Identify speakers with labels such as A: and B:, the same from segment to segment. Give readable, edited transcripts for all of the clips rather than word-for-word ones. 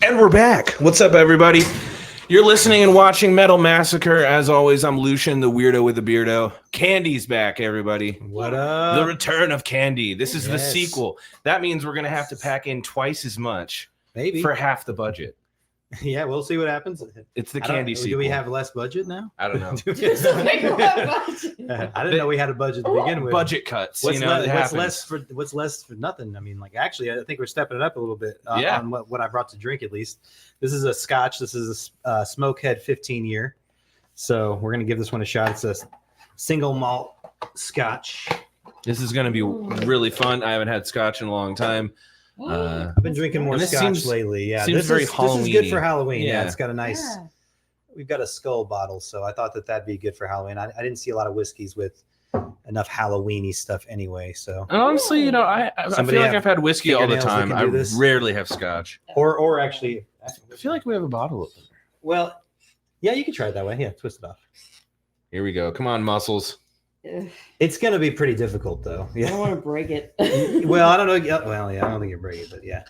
A: And we're back. What's up, everybody? You're listening and watching Metal Massacre. As always, I'm Lucian, the weirdo with the beardo. Candy's back, everybody.
B: What up?
A: The return of Candy. This is the sequel. That means we're going to have to pack in twice as much for half the budget.
B: Yeah, we'll see what happens.
A: It's the Candy sequel.
B: Do we have less budget now?
A: I don't know.
B: I didn't know we had a budget to begin with.
A: Budget cuts.
B: What's less for nothing? I mean, like, actually, I think we're stepping it up a little bit on what I brought to drink, at least. This is a Scotch. This is a Smokehead 15-year. So we're going to give this one a shot. It's a single malt Scotch.
A: This is going to be really fun. I haven't had Scotch in a long time.
B: I've been drinking more Scotch lately. Yeah,
A: this is
B: good for Halloween. Yeah, it's got a nice. Yeah. We've got a skull bottle, so I thought that'd be good for Halloween. I didn't see a lot of whiskeys with enough Halloweeny stuff anyway. So
A: honestly, you know, I feel like I've had whiskey all the time. I rarely have Scotch.
B: Or actually,
A: I feel like we have a bottle opener.
B: Well, yeah, you can try it that way. Yeah, twist it off.
A: Here we go. Come on, muscles.
B: It's gonna be pretty difficult, though. Yeah.
C: I don't want to break it.
B: Well, I don't know. Well, yeah, I don't think you break it, but yeah.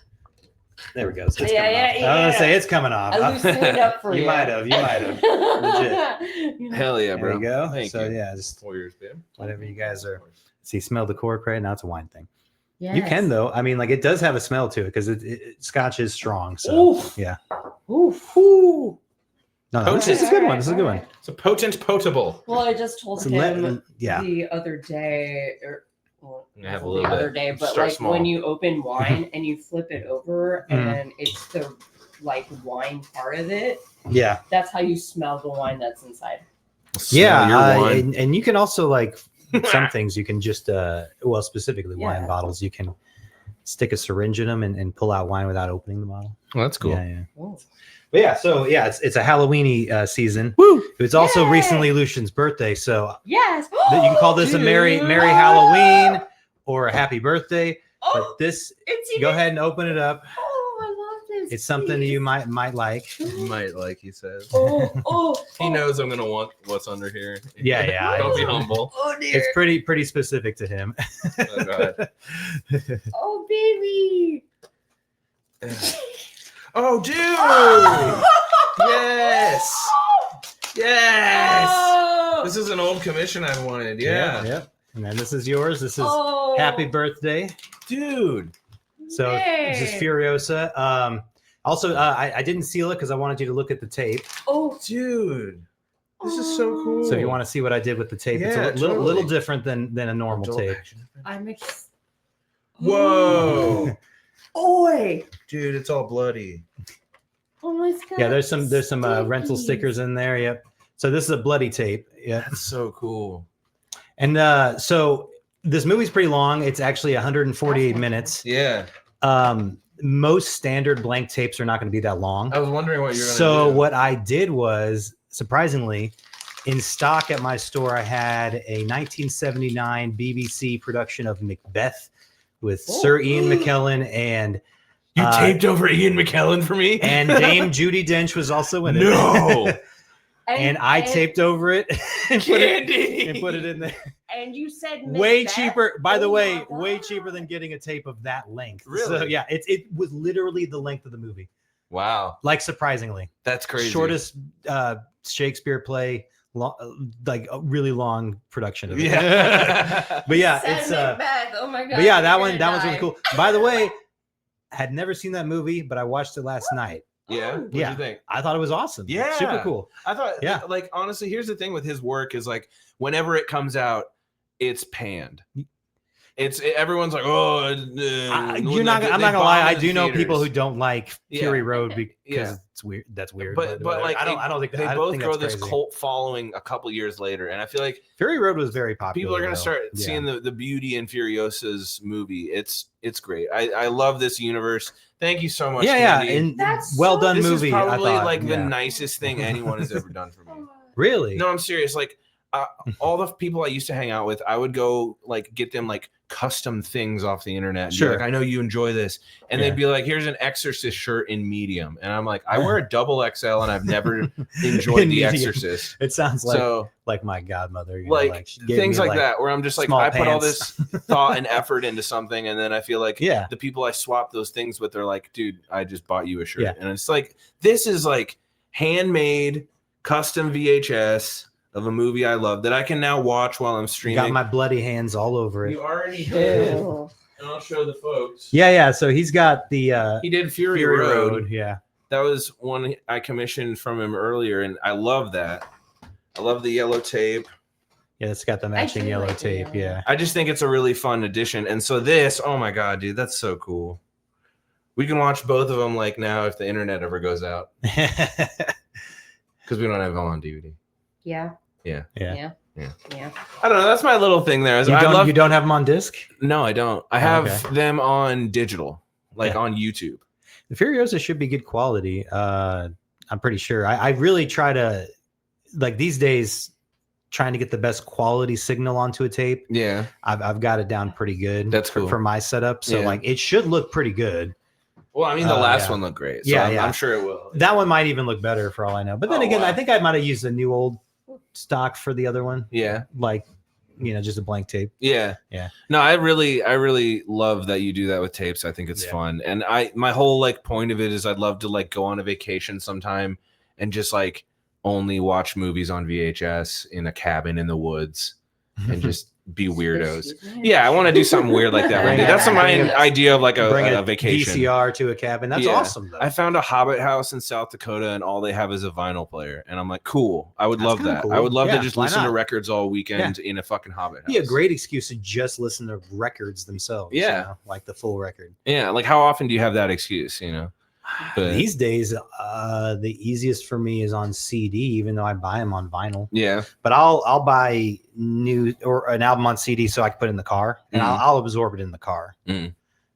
B: There we go. So
C: yeah.
B: I was gonna say it's coming off.
C: I loosened it up for you.
B: You might have. Legit.
A: Hell yeah, bro.
B: There you go.
A: Thank you.
B: Yeah, just
A: 4 years, babe.
B: Whatever you guys are. See, smell the cork, right? Now it's a wine thing.
C: Yes.
B: You can though. I mean, like, it does have a smell to it because Scotch is strong. So yeah.
C: Ooh.
B: No, this is a good one. This is a good one.
A: It's a potable.
C: Well, I just told him the other day, but like small. When you open wine and you flip it over and it's the like wine part of it.
B: Yeah.
C: That's how you smell the wine that's inside.
B: And you can also, like, some things you can just specifically wine bottles, you can stick a syringe in them and pull out wine without opening the bottle.
A: Well, that's cool.
B: Yeah. But yeah, it's a Halloweeny season. Woo! It's also recently Lucian's birthday, so you can call this a Merry Halloween or a Happy Birthday. But go ahead and open it up.
C: Oh, I love this.
B: It's something you might like.
A: You might like, he says. He
C: He
A: knows I'm gonna want what's under here.
B: Yeah.
A: Don't be humble.
C: Oh dear.
B: It's pretty specific to him.
A: Oh, God.
C: Oh baby.
A: Oh, dude! Yes! This is an old commission I've wanted. Yeah.
B: And then this is yours. This is Happy Birthday,
A: dude.
B: So this is Furiosa. Also, I didn't seal it because I wanted you to look at the tape.
A: Oh, dude. This is so cool.
B: So if you want to see what I did with the tape, it's a little different than a normal tape.
A: Whoa.
C: Oi,
A: dude, it's all bloody.
C: Oh my God.
B: Yeah, there's some rental stickers in there. Yep. So this is a bloody tape. Yeah,
A: that's so cool.
B: And so this movie's pretty long. It's actually 148 minutes.
A: Yeah.
B: Most standard blank tapes are not going to be that long.
A: I was wondering what you're going to do.
B: So what I did was, surprisingly, in stock at my store, I had a 1979 BBC production of Macbeth with Sir Ian McKellen, and
A: you taped over Ian McKellen for me,
B: and Dame Judi Dench was also in it.
A: No,
B: and I taped over it and put it in there.
C: And you said
B: way cheaper. By the way, way cheaper than getting a tape of that length.
A: Really?
B: So yeah, it was literally the length of the movie.
A: Wow,
B: like surprisingly,
A: that's crazy.
B: Shortest Shakespeare play. Like a really long production of it.
A: Yeah.
B: But yeah,
C: it's oh my God.
B: But yeah, that one's really cool. By the way, had never seen that movie, but I watched it last night.
A: Yeah. What'd you think?
B: I thought it was awesome.
A: Yeah.
B: Super cool.
A: I thought like honestly, here's the thing with his work is like whenever it comes out, it's panned. Everyone's like, I'm not
B: gonna lie. I do know people who don't like Fury Road because it's weird. That's weird.
A: But like,
B: I don't think
A: they both grow this cult following a couple years later, and I feel like
B: Fury Road was very popular.
A: People are gonna start seeing the beauty in Furiosa's movie. It's great. I love this universe. Thank you so much.
B: Candy. And that's well done
A: this
B: movie.
A: Is probably the nicest thing anyone has ever done for me.
B: Really?
A: No, I'm serious. Like all the people I used to hang out with, I would go like get them like custom things off the internet. And
B: Sure.
A: be like, I know you enjoy this. And
B: Yeah.
A: they'd be like, here's an Exorcist shirt in medium. And I'm like, I wear a double XL and I've never enjoyed The Exorcist.
B: It sounds like my godmother. You know,
A: Like
B: she gave
A: things
B: me,
A: like that, where I'm just like,
B: small
A: I put all
B: pants.
A: this thought and effort into something. And then I feel like
B: Yeah.
A: the people I swap those things with are like, dude, I just bought you a shirt.
B: Yeah.
A: And it's like, this is like handmade custom VHS of a movie I love that I can now watch while I'm streaming.
B: Got my bloody hands all over it.
A: You already did. And I'll show the folks.
B: Yeah. So he's got the
A: He did Fury
B: Fury
A: Road.
B: Road. Yeah.
A: That was one I commissioned from him earlier, and I love that. I love the yellow tape.
B: Yeah, it's got the matching yellow
C: like the
B: tape.
C: yellow.
B: Yeah.
A: I just think it's a really fun addition. And so this, oh my God, dude, that's so cool. We can watch both of them like now if the internet ever goes out. Because we don't have them on DVD.
C: Yeah.
A: Yeah.
C: Yeah.
A: Yeah.
C: Yeah.
A: I don't know. That's my little thing there.
B: You don't have them on disc?
A: No, I don't. I have
B: Okay.
A: them on digital, like on YouTube.
B: The Furiosa should be good quality. I'm pretty sure. I really try to, like these days, trying to get the best quality signal onto a tape.
A: Yeah.
B: I've got it down pretty good.
A: That's cool.
B: for my setup. So
A: Yeah.
B: like it should look pretty good.
A: Well, I mean, the last
B: yeah.
A: one looked great. So
B: Yeah,
A: I'm sure it will.
B: That one might even look better for all I know. But then
A: Oh,
B: again,
A: wow.
B: I think I might have used a new old stock for the other one.
A: Yeah.
B: Like, just a blank tape.
A: Yeah.
B: Yeah.
A: No, I really love that you do that with tapes. I think it's fun. And my whole like point of it is I'd love to like go on a vacation sometime and just like only watch movies on VHS in a cabin in the woods and just be weirdos. Yeah, I want to do something weird like that. One day. That's my idea of like a vacation.
B: VCR to a cabin. That's awesome though.
A: I found a Hobbit house in South Dakota and all they have is a vinyl player. And I'm like, cool. I would love that.
B: cool.
A: I would love
B: Yeah,
A: to just
B: why
A: listen to
B: not?
A: records all weekend in a fucking Hobbit house.
B: Be a great excuse to just listen to records themselves.
A: Yeah.
B: Like the full record.
A: Yeah, like how often do you have that excuse, But
B: These days, the easiest for me is on CD, even though I buy them on vinyl.
A: yeah.
B: But I'll buy new or an album on CD so I can put it in the car, and I'll absorb it in the car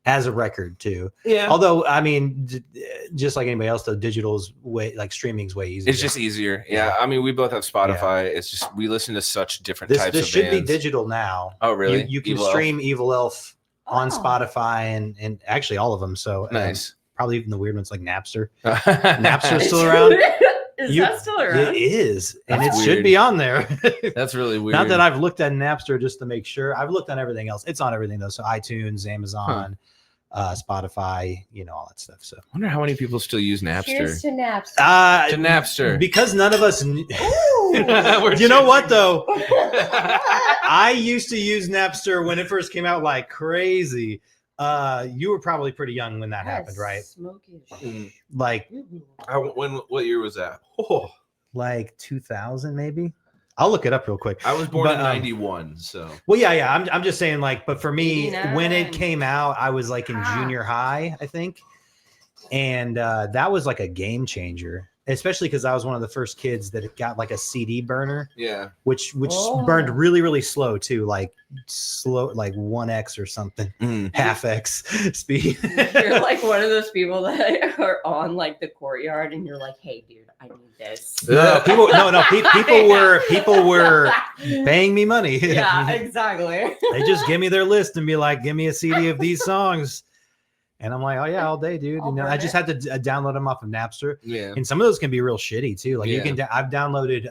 B: as a record too.
A: Yeah.
B: Although I mean, just like anybody else, though, digital's way streaming's way easier.
A: It's just easier. Yeah. I mean, we both have Spotify. It's just we listen to such different types
B: this
A: of
B: should
A: bands.
B: be digital now.
A: Oh, really?
B: You can
A: Evil Elf?
B: stream Evil Elf on Spotify and actually all of them. So
A: Nice.
B: Probably even the weird ones like Napster.
A: Napster's
B: Napster's still around.
C: Is that still around?
B: It is, and
A: That's
B: it should
A: weird.
B: be on there.
A: That's really weird.
B: Not that I've looked at Napster just to make sure. I've looked on everything else. It's on everything though. So iTunes, Amazon, Spotify, all that stuff. So
A: I wonder how many people still use Napster.
C: Cheers to Napster.
A: To Napster.
B: because none of us.
A: We're
B: You know what
A: cheering.
B: though? I used to use Napster when it first came out like crazy. You were probably pretty young when that happened, right?
C: Smoky.
B: Like
A: What year was that? Oh,
B: like 2000 maybe. I'll look it up real quick.
A: I was born
B: But,
A: in 91, so
B: Well, yeah. I'm just saying, like, but for me, when it
C: 89.
B: came out, I was like in junior high, I think, and that was like a game changer, especially because I was one of the first kids that got like a CD burner,
A: yeah.
B: which
C: Oh.
B: burned really, really slow too, like slow, like 1x or something, half x speed.
C: You're like one of those people that are on like the courtyard, and you're like, "Hey, dude, I need this."
B: People were paying me money.
C: Yeah, exactly.
B: They just give me their list and be like, give me a CD of these songs. And I'm like, oh yeah, all day, dude.
C: I'll
B: I
C: burn
B: just
C: it.
B: had to download them off of Napster.
A: Yeah.
B: And some of those can be real shitty too. Like
A: Yeah.
B: I've downloaded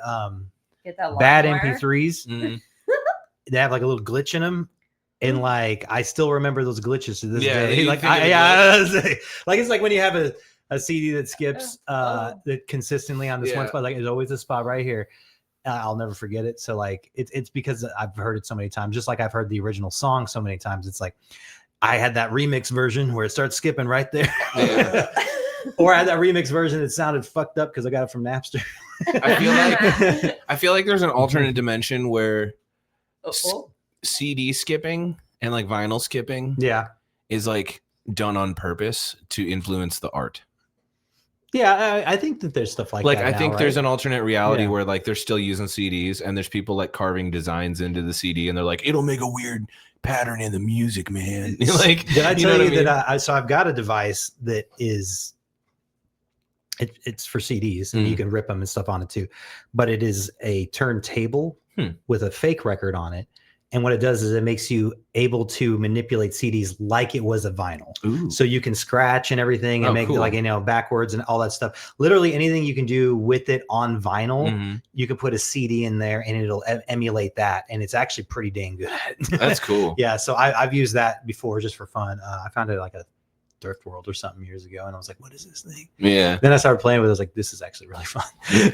C: Get that
B: bad
C: LimeWire.
B: MP3s.
A: Mhm.
B: They have like a little glitch in them. And like I still remember those glitches to this
A: Yeah,
B: day.
A: you
B: Like
A: think of
B: like it's like when you have a CD that skips that consistently on this one
A: Yeah.
B: spot. Like there's always a spot right here. I'll never forget it. So like it's because I've heard it so many times, just like I've heard the original song so many times. It's like I had that remix version where it starts skipping right there.
A: Yeah.
B: Or I had that remix version that sounded fucked up because I got it from Napster.
A: I feel like there's an alternate dimension where
C: Oh,
A: CD skipping and like vinyl skipping
B: Yeah.
A: is like done on purpose to influence the art.
B: Yeah, I think that there's stuff like
A: Like
B: that.
A: I think
B: now,
A: there's
B: right?
A: an alternate reality
B: Yeah.
A: where like they're still using CDs and there's people like carving designs into the CD and they're like, it'll make a weird pattern in the music, man. Like,
B: Did I tell
A: know
B: you
A: what I mean?
B: that so I've got a device that is it's for CDs and you can rip them and stuff on it too, but it is a turntable with a fake record on it, And what it does is it makes you able to manipulate CDs like it was a vinyl.
A: Ooh.
B: So you can scratch and everything and make
A: cool.
B: like, backwards and all that stuff. Literally anything you can do with it on vinyl, you can put a CD in there and it'll emulate that. And it's actually pretty dang good.
A: That's cool.
B: Yeah. So I've used that before just for fun. I found it like a Thrift World or something years ago, and I was like, what is this thing?
A: Yeah.
B: Then I started playing with it. I was like, this is actually really fun.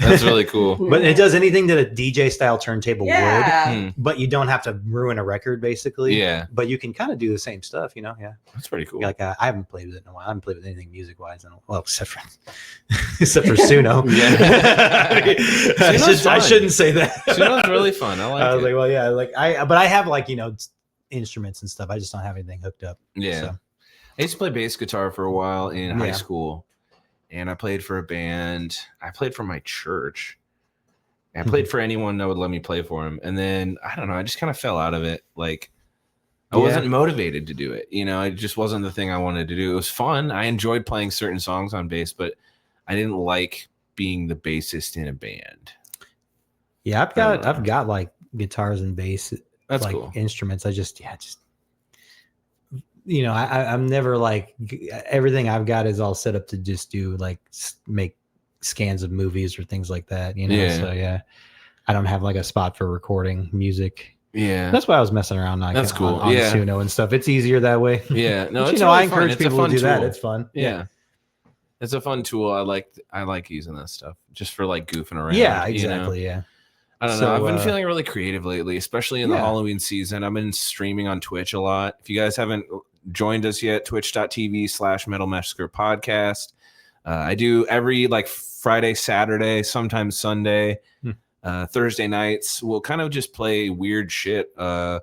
A: That's really cool.
B: But it does anything that a DJ style turntable
C: Yeah.
B: would, but you don't have to ruin a record basically.
A: Yeah.
B: But you can kind of do the same stuff, Yeah.
A: That's pretty cool.
B: Like I haven't played with it in a while. I haven't played with anything music wise, except for Suno.
A: Yeah.
B: I shouldn't say that.
A: Suno's really fun. I like
B: I was
A: it.
B: like, well, yeah, but I have like instruments and stuff. I just don't have anything hooked up.
A: Yeah.
B: So.
A: I used to play bass guitar for a while in high school, and I played for a band. I played for my church. I played for anyone that would let me play for them. And then, I don't know, I just kind of fell out of it. Like, I wasn't motivated to do it. It just wasn't the thing I wanted to do. It was fun. I enjoyed playing certain songs on bass, but I didn't like being the bassist in a band.
B: Yeah, I've got like guitars and bass.
A: That's
B: like
A: cool.
B: Instruments. I'm never like everything I've got is all set up to just do like make scans of movies or things like that. So I don't have like a spot for recording music.
A: Yeah,
B: that's why I was messing around. Like,
A: that's cool.
B: On Suno and stuff. It's easier that way.
A: Yeah, no,
B: but,
A: it's
B: I
A: really
B: encourage
A: fun.
B: people to do that. It's fun.
A: Yeah. It's a fun tool. I like using that stuff just for like goofing around.
B: Yeah, exactly. Yeah.
A: I don't know. I've been feeling really creative lately, especially in the Halloween season. I've been streaming on Twitch a lot. If you guys haven't joined us yet, twitch.tv/Metal Massacre Podcast. I do every like Friday, Saturday, sometimes Sunday, Thursday nights. We'll kind of just play weird shit. I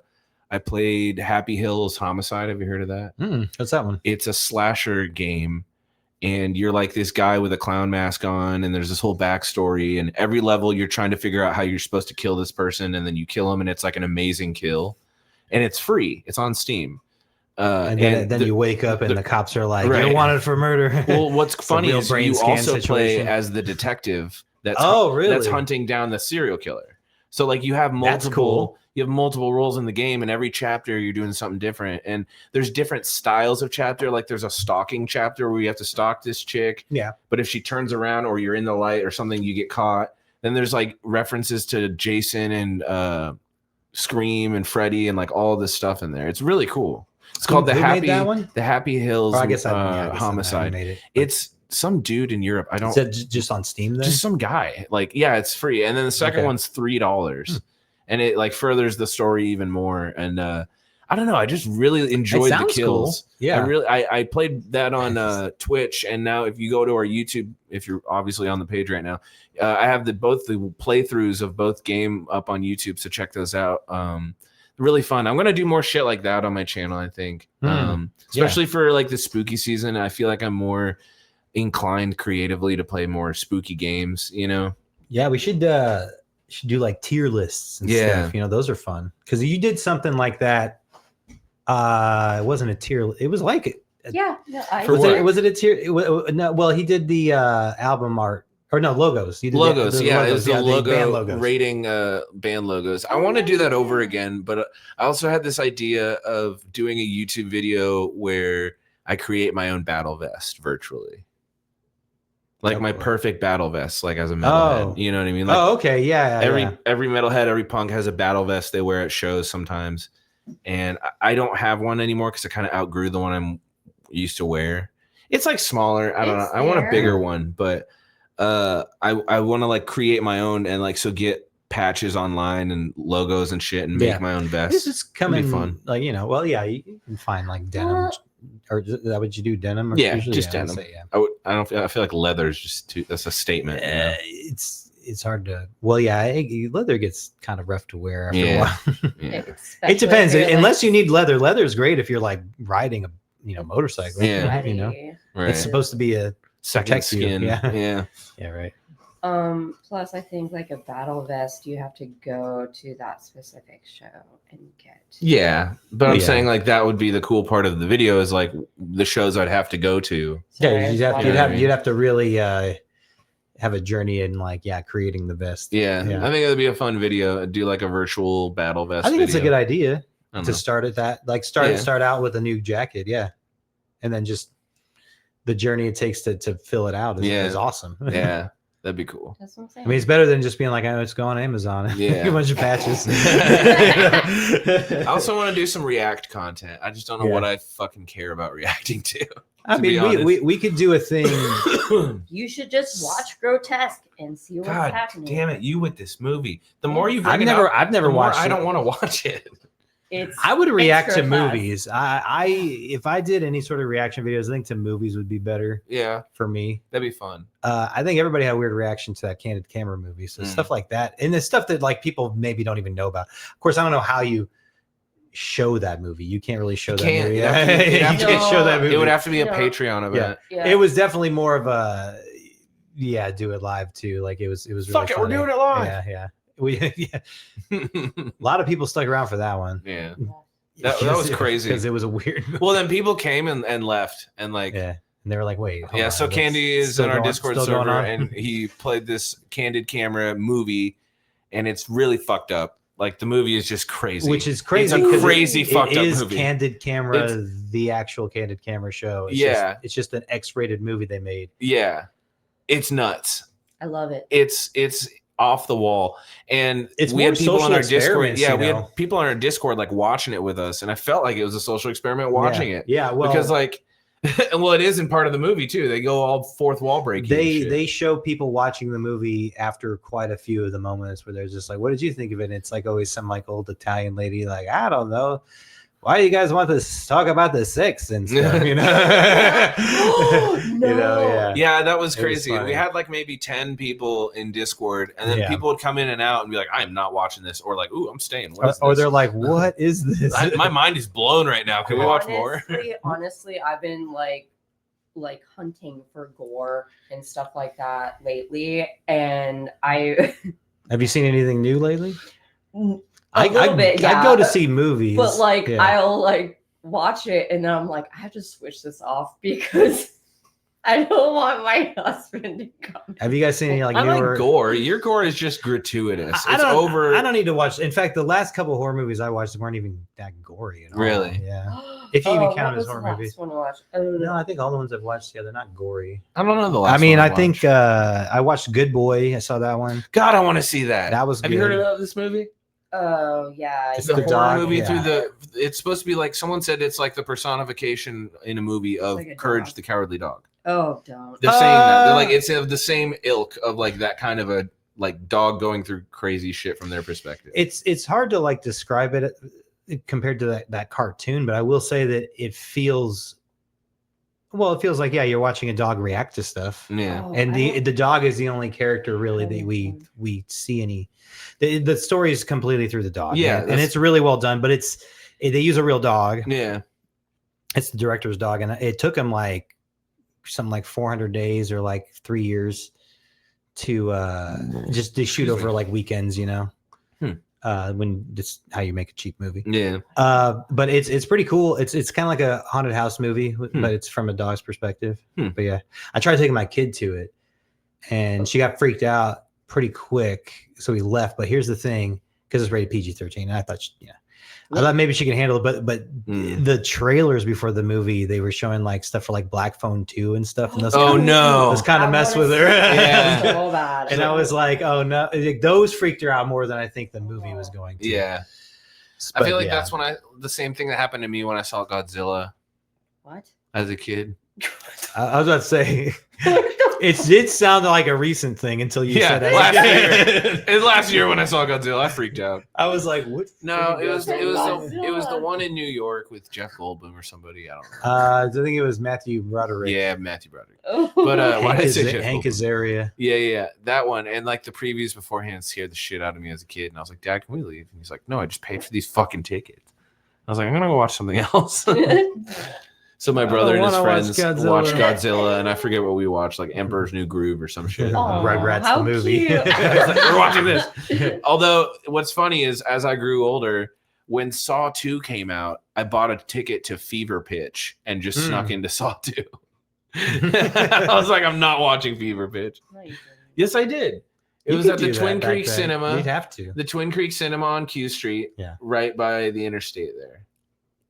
A: played Happy Hills Homicide. Have you heard of that?
B: What's that one?
A: It's a slasher game. And you're like this guy with a clown mask on, and there's this whole backstory. And every level, you're trying to figure out how you're supposed to kill this person, and then you kill him, and it's like an amazing kill. And it's free. It's on Steam.
B: And then you wake up, and the cops are like, "You're wanted for murder."
A: Well, what's funny is you also play as the detective that's hunting down the serial killer. So like you have multiple.
B: That's cool.
A: You have multiple roles in the game, and every chapter you're doing something different. And there's different styles of chapter. Like there's a stalking chapter where you have to stalk this chick.
B: Yeah.
A: But if she turns around or you're in the light or something, you get caught. Then there's like references to Jason and Scream and Freddy and like all this stuff in there. It's really cool. It's called the Happy Hills Homicide. It's some dude in Europe. I don't.
B: Is that just on Steam then?
A: Just some guy. Like it's free. And then the second one's $3. And it like furthers the story even more. And I don't know. I just really enjoyed the kills.
B: Cool. Yeah,
A: I played that on Twitch, and now if you go to our YouTube, if you're obviously on the page right now, I have both the playthroughs of both game up on YouTube. So check those out. Really fun. I'm gonna do more shit like that on my channel. I think, especially for like the spooky season. I feel like I'm more inclined creatively to play more spooky games.
B: Yeah, we should do like tier lists and stuff. Those are fun because you did something like that. It wasn't a tier. It was like it. Was it a tier? No. Well, he did the album art or no logos. He did
A: logos.
B: It
A: was the logo
B: band logos.
A: Rating band logos. I want to do that over again, but I also had this idea of doing a YouTube video where I create my own battle vest virtually. Like my perfect battle vest, like as a metalhead. You know what I mean? Like,
B: okay, yeah.
A: Every metalhead, every punk has a battle vest they wear at shows sometimes, and I don't have one anymore because I kind of outgrew the one I'm used to wear. It's like smaller. I don't know. I want a bigger one, but I want to like create my own and like get patches online and logos and shit and make my own vest.
B: This is coming fun. Like you can find like denim. Or is that what you do? Denim? Or
A: just denim. I feel like leather is just that's a statement.
B: It's hard to. Well, leather gets kind of rough to wear after a while.
C: It
B: depends. Unless you need leather. Leather is great if you're like riding a motorcycle.
A: Yeah,
B: it's supposed to be a
A: second skin.
B: Yeah, right.
C: Plus I think like a battle vest you have to go to that specific show and get.
A: Yeah, but I'm saying like that would be the cool part of the video is like the shows I'd have to go to.
B: You'd have to really have a journey in like creating the vest.
A: Yeah. I think that'd be a fun video. Do like a virtual battle vest.
B: I think it's a
A: video.
B: good idea
A: to
B: start at that. Like start out with a new jacket, and then just the journey it takes to fill it out is awesome.
A: Yeah. That'd be cool.
C: That's what I'm saying.
B: I mean, it's better than just being like, let's go on Amazon.
A: Yeah.
B: A bunch of patches.
A: I also want to do some React content. I just don't know what I fucking care about reacting to.
B: I mean, we could do a thing.
C: You should just watch Grotesque and see what's happening.
A: Damn it, you with this movie. The more you bring
B: I've never watched it.
A: I don't want to watch it.
B: I would react to movies. If I did any sort of reaction videos, I think to movies would be better.
A: Yeah,
B: for me,
A: that'd be fun.
B: I think everybody had a weird reaction to that Candid Camera movie, so stuff like that, and the stuff that like people maybe don't even know about. Of course, I don't know how you show that movie. You can't really show that movie. You can't show that movie.
A: It would have to be a Patreon event.
B: Yeah. It was definitely more of a do it live too. Like it was really
A: fuck it,
B: funny.
A: we're doing it live.
B: Yeah. A lot of people stuck around for that one.
A: Yeah. That was crazy
B: because it was a weird movie.
A: Well, then people came and left and like
B: and they were like, wait,
A: so Candy is on our Discord server and he played this Candid Camera movie and it's really fucked up. Like the movie is just crazy,
B: which is crazy.
A: It's a crazy fucked up
B: is
A: movie.
B: Candid Camera, the actual Candid Camera show. It's just an X-rated movie they made.
A: Yeah, it's nuts.
C: I love it.
A: It's off the wall, and
B: we had people on our Discord.
A: Yeah, we had people on our Discord like watching it with us, and I felt like it was a social experiment watching it.
B: Yeah, well,
A: because like. Well, it is in part of the movie too. They go all fourth wall breaking.
B: They show people watching the movie after quite a few of the moments where they're just like, "What did you think of it?" And it's like always some like old Italian lady like, "I don't know. Why do you guys want to talk about the sex and stuff?" You know,
A: yeah, that was crazy. We had like maybe 10 people in Discord, and then people would come in and out and be like, "I am not watching this," or like, "Ooh, I'm staying."
B: Or they're like, "What is this?"
A: My mind is blown right now. Can we watch more?
C: Honestly, I've been like hunting for gore and stuff like that lately, and I
B: have you seen anything new lately?
C: I'd
B: go to see movies,
C: but like I'll like watch it and then I'm like, I have to switch this off because I don't want my husband to come.
B: Have you guys seen any like
A: newer gore? Your gore is just gratuitous.
B: I don't need to watch. In fact, the last couple of horror movies I watched weren't even that gory at all.
A: Really?
B: Yeah. If you even count as horror movies.
C: No,
B: I think all the ones I've watched, they're not gory.
A: I don't know the last.
B: I mean, I think I watched Good Boy. I saw that one.
A: God, I want to see that.
B: That was.
A: Have you heard of this movie?
C: Oh yeah,
A: it's the horror movie through the. It's supposed to be like someone said it's like the personification in a movie of like Courage the Cowardly Dog.
C: Oh, don't.
A: They're saying that they're like it's of the same ilk of like that kind of a like dog going through crazy shit from their perspective.
B: It's hard to like describe it compared to that cartoon, but I will say that it feels. Well, it feels like you're watching a dog react to stuff.
A: Yeah,
B: and the dog is the only character really that we see any. The story is completely through the dog.
A: Yeah,
B: and it's really well done. But they use a real dog.
A: Yeah,
B: it's the director's dog, and it took him like something like 400 days or like 3 years to just to shoot over like weekends. You know, when that's how you make a cheap movie.
A: Yeah.
B: But it's pretty cool. It's kind of like a haunted house movie, but it's from a dog's perspective. But yeah, I tried taking my kid to it, and she got freaked out pretty quick, so we left. But here's the thing, because it's rated PG-13, and I thought maybe she can handle it. But the trailers before the movie, they were showing like stuff for like Black Phone 2 and stuff. And those kind of mess with her.
C: Yeah. So bad.
B: And I was like, oh no, those freaked her out more than I think the movie was going to.
A: Yeah. But I feel like that's when the same thing that happened to me when I saw Godzilla.
C: What?
A: As a kid.
B: I was about to say, it did sound like a recent thing until you said that.
A: Last year when I saw Godzilla, I freaked out.
B: I was like, "What?"
A: No, it was the one in New York with Jeff Goldblum or somebody. I don't know.
B: I think it was Matthew Broderick.
A: Yeah, Matthew Broderick. But why did I say Jeff
B: Hank Azaria?
A: Yeah, that one. And like the previews beforehand scared the shit out of me as a kid. And I was like, "Dad, can we leave?" And he's like, "No, I just paid for these fucking tickets." I was like, "I'm gonna go watch something else." So my brother and his friends watched Godzilla, and I forget what we watched, like Emperor's New Groove or some shit.
B: Rugrats the movie.
A: We're watching this. Although what's funny is, as I grew older, when Saw 2 came out, I bought a ticket to Fever Pitch and just snuck into Saw 2. I was like, I'm not watching Fever Pitch. Yes, I did. It
B: You
A: was
B: could
A: at the
B: do that
A: Twin
B: back
A: Creek
B: then.
A: Cinema.
B: You'd have to.
A: The Twin Creek Cinema on Q Street, right by the interstate there.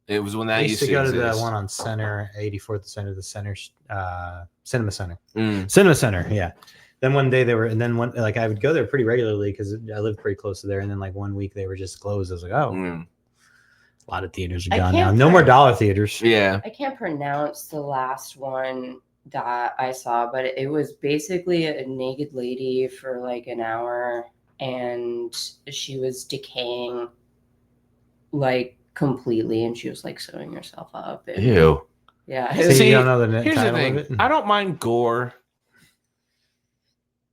A: It was when that
B: I used to go
A: exist.
B: to the one on Center, 84th Center, the Center, Cinema Center.
A: Mm.
B: Cinema Center, yeah. Then one day they were, and then one, like I would go there pretty regularly because I lived pretty close to there. And then like one week they were just closed. I was like, oh, a lot of theaters are gone now. No more dollar theaters.
A: Yeah.
C: I can't pronounce the last one that I saw, but it was basically a naked lady for like an hour and she was decaying like completely and she was like sewing herself up. And,
A: Ew.
C: Yeah.
B: See, you don't know the
A: here's the thing.
B: of it?
A: I don't mind gore.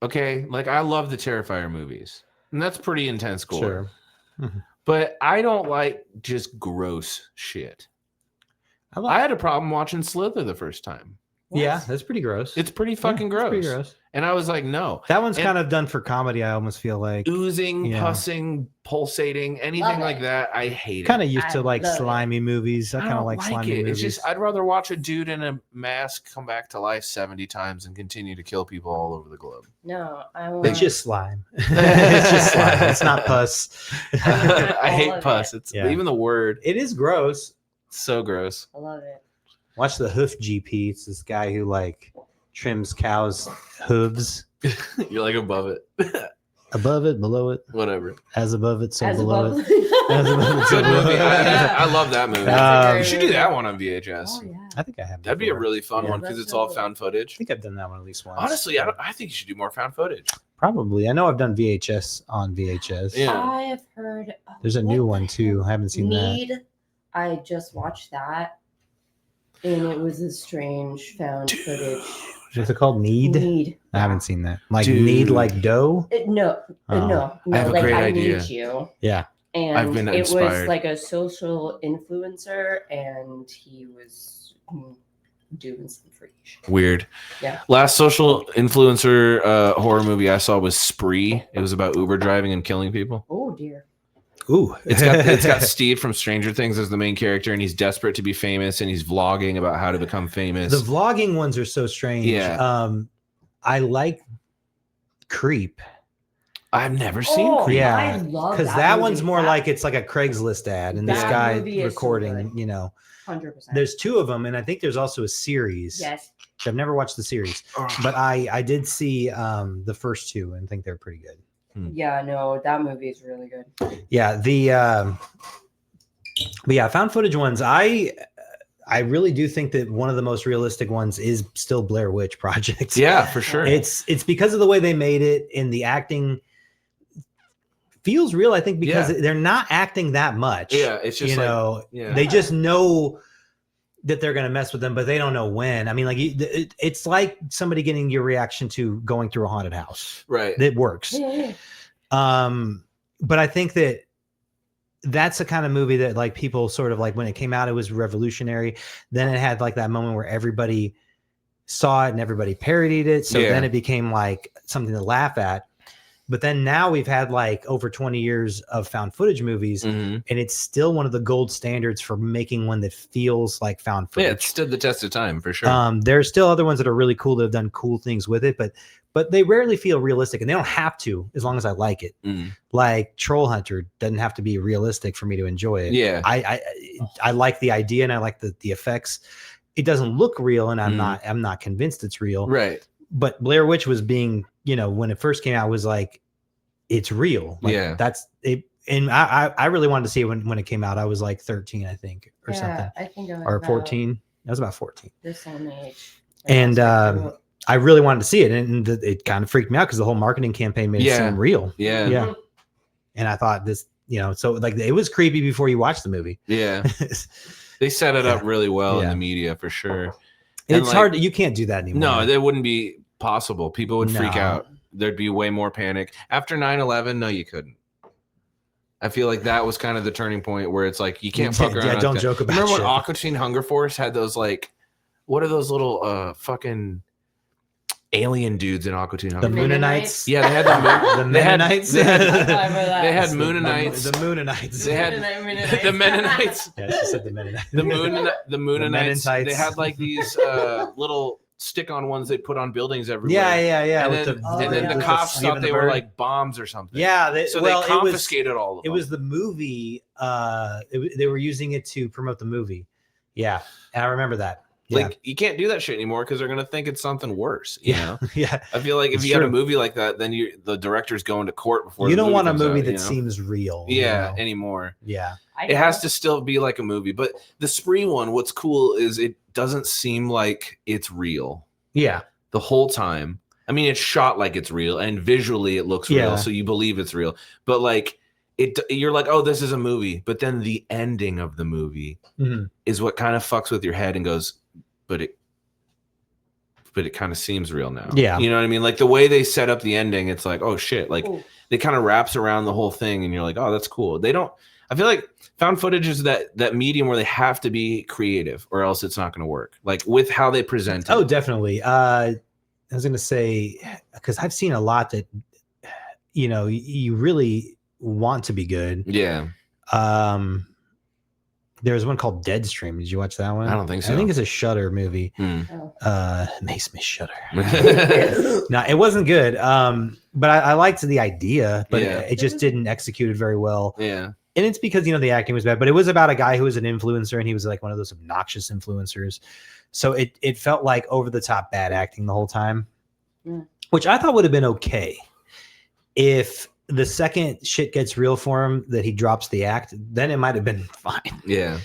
A: Okay. Like I love the Terrifier movies. And that's pretty intense gore.
B: Sure. Mm-hmm.
A: But I don't like just gross shit. I had a problem watching Slither the first time.
B: What? Yeah, that's pretty gross.
A: It's pretty fucking gross.
B: Pretty gross.
A: And I was like, no.
B: That one's kind of done for comedy. I almost feel like
A: oozing, pussing, pulsating, anything like that. I hate it.
B: Kind of used to like slimy movies. I kind of like slimy movies.
A: It's just I'd rather watch a dude in a mask come back to life 70 times and continue to kill people all over the globe.
C: No,
B: it's just slime. It's just slime. It's not pus.
A: I hate pus. It's even the word.
B: It is gross.
A: So gross.
C: I love it.
B: Watch the Hoof GP. It's this guy who like trims cows' hooves.
A: You're like above it.
B: Above it, below it.
A: Whatever.
B: As above it, so
C: As
B: below
C: above.
B: it. As above it, so
A: Good
B: below
A: movie.
B: it.
A: I love that movie. You should do that one on VHS.
C: Oh, yeah.
B: I think I have.
A: That'd be a really fun one because it's all found footage.
B: I think I've done that one at least once.
A: Honestly, I think you should do more found footage.
B: Probably. I know I've done VHS on VHS.
A: Yeah.
C: I have heard.
B: There's a new one too. I haven't seen
C: that. I just watched that. And it was a strange found footage.
B: What's it called? Need? I haven't seen that. Like need like dough?
C: No.
A: I have
C: like
A: a great
C: I
A: idea.
C: Need You.
B: Yeah.
C: And
A: I've been
C: it
A: inspired.
C: was like a social influencer and he was doing some freak shit.
A: Weird.
C: Yeah.
A: Last social influencer horror movie I saw was Spree. It was about Uber driving and killing people.
C: Oh dear.
B: Ooh.
A: It's got Steve from Stranger Things as the main character, and he's desperate to be famous, and he's vlogging about how to become famous.
B: The vlogging ones are so strange.
A: Yeah.
B: I like Creep.
A: I've never seen Creep.
B: Yeah,
C: I love
B: because that one's more like it's like a Craigslist ad, and this guy recording. You know,
C: 100%.
B: There's two of them, and I think there's also a series.
C: Yes.
B: I've never watched the series, but I did see the first two and think they're pretty good.
C: Yeah, no, that movie is really good.
B: Yeah, but yeah, found footage ones. I really do think that one of the most realistic ones is still Blair Witch Project.
A: Yeah, for sure.
B: It's because of the way they made it, and the acting feels real. I think because they're not acting that much.
A: Yeah, it's just
B: they just know that they're going to mess with them, but they don't know when. I mean, like it's like somebody getting your reaction to going through a haunted house.
A: Right.
B: It works.
C: Yeah.
B: But I think that that's the kind of movie that like people sort of like when it came out, it was revolutionary. Then it had like that moment where everybody saw it and everybody parodied it. So then it became like something to laugh at. But then now we've had like over 20 years of found footage movies, and it's still one of the gold standards for making one that feels like found footage.
A: Yeah, it stood the test of time for sure.
B: There's still other ones that are really cool that have done cool things with it, but they rarely feel realistic, and they don't have to as long as I like it. Like Troll Hunter doesn't have to be realistic for me to enjoy it.
A: Yeah,
B: I like the idea and I like the effects. It doesn't look real, and I'm not convinced it's real.
A: Right.
B: But Blair Witch was being, when it first came out, was like, it's real. Like, that's it. And I really wanted to see it when it came out. I was like 13, I think, or something.
C: I think I was
B: or 14. I was about 14.
C: The same age.
B: And I really wanted to see it, and it kind of freaked me out because the whole marketing campaign made it seem real.
A: Yeah.
B: And I thought this, so like it was creepy before you watched the movie.
A: Yeah. They set it up really well in the media for sure.
B: It's hard. You can't do that anymore.
A: No, that wouldn't be possible. People would freak out. There'd be way more panic. After 9/11, no, you couldn't. I feel like that was kind of the turning point where it's like, you can't fuck around.
B: Yeah, don't joke about it.
A: Remember when Aqua Teen Hunger Force had those, like, what are those little fucking alien dudes in Aqua Teen Hunger
B: Force? The Moonanites?
A: Yeah, they had the
B: Mennonites.
A: They had Moonanites.
B: The Moonanites.
A: They had the Mennonites.
B: Yeah, she said the Mennonites.
A: The Moonanites. They had like these little stick-on ones they put on buildings everywhere.
B: Yeah.
A: And then the cops thought they were like bombs or something.
B: Yeah,
A: so they confiscated all of them.
B: It was the movie. They were using it to promote the movie. Yeah, and I remember that. Yeah.
A: Like you can't do that shit anymore because they're gonna think it's something worse. You know?
B: Yeah.
A: I feel like if you had a movie like that, then the director's going to court before.
B: You don't want a movie that seems real.
A: Yeah, anymore.
B: Yeah,
A: it has to still be like a movie. But the Spree one, what's cool is it doesn't seem like it's real.
B: Yeah,
A: the whole time. I mean, it's shot like it's real, and visually it looks real, so you believe it's real. But like you're like, oh, this is a movie. But then the ending of the movie is what kind of fucks with your head and goes, but it kind of seems real now.
B: Yeah.
A: You know what I mean? Like the way they set up the ending, it's like, oh shit. Like they kind of wraps around the whole thing and you're like, oh, that's cool. I feel like found footage is that medium where they have to be creative or else it's not going to work. Like with how they present it.
B: Oh, definitely. I was going to say, because I've seen a lot that, you really want to be good.
A: Yeah.
B: There's one called Deadstream. Did you watch that one?
A: I don't think so.
B: I think it's a Shudder movie. It makes me shudder. No, it wasn't good. But I liked the idea, but it just didn't execute it very well.
A: Yeah.
B: And it's because, the acting was bad, but it was about a guy who was an influencer and he was like one of those obnoxious influencers. So it felt like over the top bad acting the whole time, which I thought would have been okay if the second shit gets real for him that he drops the act, then it might have been fine.
A: Yeah.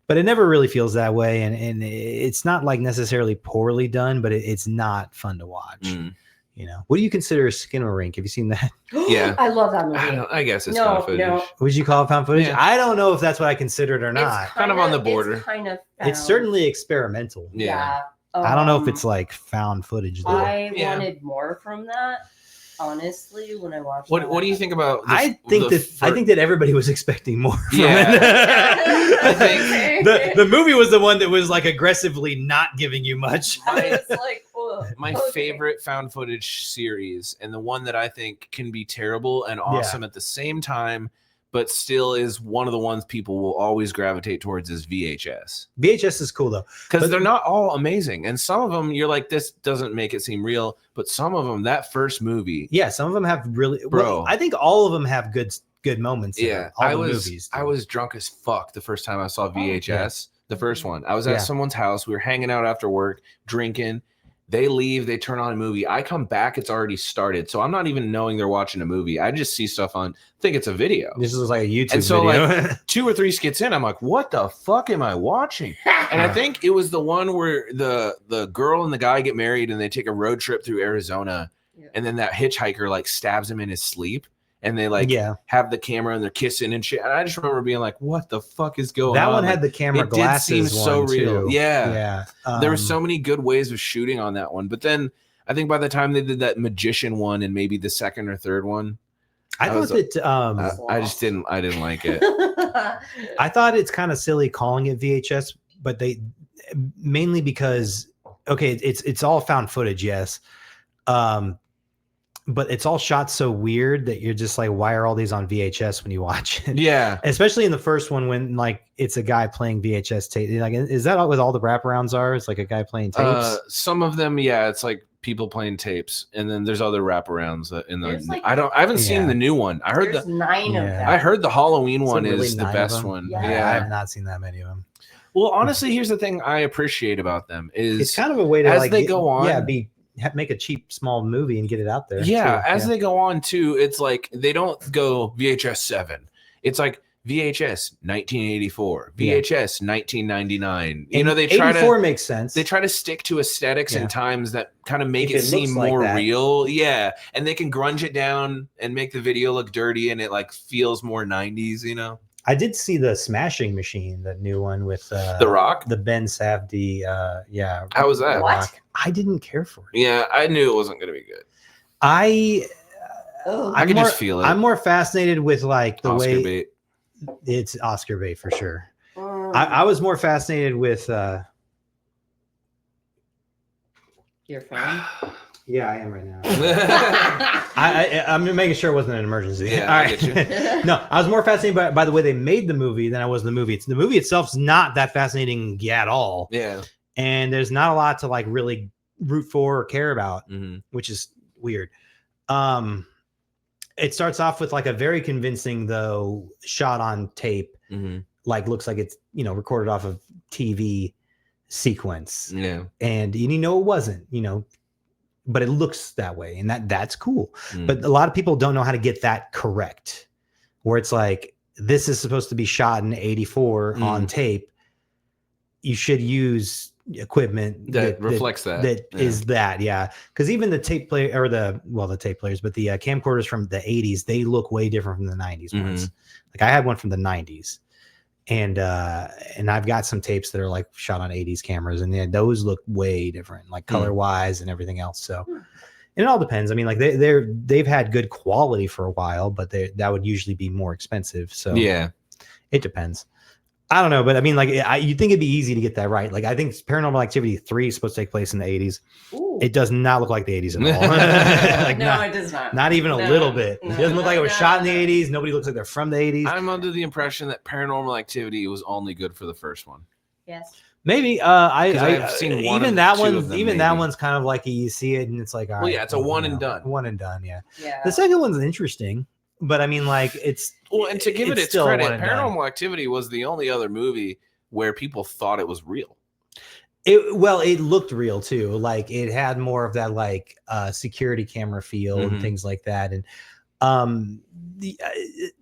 B: But it never really feels that way. And it's not like necessarily poorly done, but it's not fun to watch. What do you consider a Skinamarink? Have you seen that?
C: Yeah. I love that movie.
A: I guess it's found footage.
B: No. Would you call it found footage? Yeah. I don't know if that's what I consider it or not.
A: It's kind of on the border.
B: It's certainly experimental.
A: Yeah.
B: I don't know if it's like found footage though.
C: I wanted more from that. Honestly, when I watched
A: what do you think about
B: I think that everybody was expecting more from it.
A: I think
B: the movie was the one that was like aggressively not giving you much.
C: It's like
A: my favorite found footage series, and the one that I think can be terrible and awesome at the same time, but still is one of the ones people will always gravitate towards, is VHS.
B: VHS is cool though,
A: because they're not all amazing, and some of them you're like, this doesn't make it seem real, but some of them, that first movie,
B: some of them have really, I think all of them have good moments.
A: Yeah, I was drunk as fuck the first time I saw VHS. The first one, I was at someone's house, we were hanging out after work, drinking. They leave, they turn on a movie. I come back, it's already started. So I'm not even knowing they're watching a movie. I just see stuff think it's a video.
B: This is like a YouTube
A: and so
B: video.
A: Like 2 or 3 skits in, I'm like, what the fuck am I watching? And I think it was the one where the girl and the guy get married and they take a road trip through Arizona. Yeah. And then that hitchhiker like stabs him in his sleep. And they like have the camera and they're kissing and shit. And I just remember being like, what the fuck is going on?
B: That one had the camera glasses.
A: It did seem so real.
B: Too.
A: Yeah. There were so many good ways of shooting on that one. But then I think by the time they did that magician one and maybe the second or third one, I thought that I just didn't like it.
B: I thought it's kind of silly calling it VHS, but they mainly because it's all found footage, yes. But it's all shot so weird that you're just like, why are all these on VHS when you watch it?
A: Yeah.
B: Especially in the first one when like it's a guy playing VHS tape. Like, is that what all the wraparounds are? It's like a guy playing tapes?
A: Some of them, it's like people playing tapes. And then there's other wraparounds in the I haven't seen the new one. I heard
C: 9 of them.
A: I heard the Halloween one is the best one.
C: Yeah.
B: I have not seen that many of them.
A: Well, honestly, here's the thing I appreciate about them is
B: it's kind of a way to
A: as they go on.
B: Make a cheap small movie and get it out there.
A: Yeah, as they go on too, it's like they don't go VHS 7. It's like VHS 1984, VHS 1999. You know, they try to
B: 84 makes sense.
A: They try to stick to aesthetics and times that kind of make it seem more real. Yeah, and they can grunge it down and make the video look dirty, and it like feels more 90s. You know.
B: I did see the Smashing Machine, the new one with
A: The Rock,
B: the Ben Safdie.
A: How was that?
C: What?
B: I didn't care for it.
A: Yeah, I knew it wasn't going to be good.
B: I
A: could just feel it.
B: I'm more fascinated with like the
A: Oscar
B: way
A: bait.
B: It's Oscar bait for sure. I was more fascinated with.
C: Your phone?
B: Yeah, I am right now. I'm making sure it wasn't an emergency.
A: Yeah,
B: all right. No, I was more fascinated by the way they made the movie than I was the movie. The movie itself's not that fascinating at all.
A: Yeah.
B: And there's not a lot to like really root for or care about, which is weird. It starts off with like a very convincing, though, shot on tape, like looks like it's, you know, recorded off of TV sequence.
A: Yeah.
B: And you know, it wasn't, you know, but it looks that way. And that's cool. But a lot of people don't know how to get that correct, where it's like, this is supposed to be shot in 84 on tape. You should use equipment
A: that reflects that.
B: Because even the tape player or the tape players, but the camcorders from the 80s, they look way different from the 90s ones. Like I had one from the 90s, and I've got some tapes that are like shot on 80s cameras, and those look way different, like color wise and everything else. So and it all depends. I mean, like they've had good quality for a while, but that would usually be more expensive. So
A: yeah,
B: it depends. I don't know, but I mean, like, you think it'd be easy to get that right. Like, I think Paranormal Activity 3 is supposed to take place in the 80s. Ooh. It does not look like the 80s at all. Like,
C: no, it does not.
B: Not even a little bit. It doesn't look like it was shot in the 80s. Nobody looks like they're from the 80s.
A: I'm under the impression that Paranormal Activity was only good for the first one.
C: Yes.
B: Maybe. I've
A: seen one
B: even that one. Even that one's kind of like you see it and it's like, all right.
A: Yeah, it's a one and done.
B: One and done. Yeah.
C: Yeah.
B: The second one's interesting, but I mean, like, it's
A: and to give it its credit, Paranormal Activity was the only other movie where people thought it was real.
B: It looked real too. Like it had more of that like security camera feel and things like that. And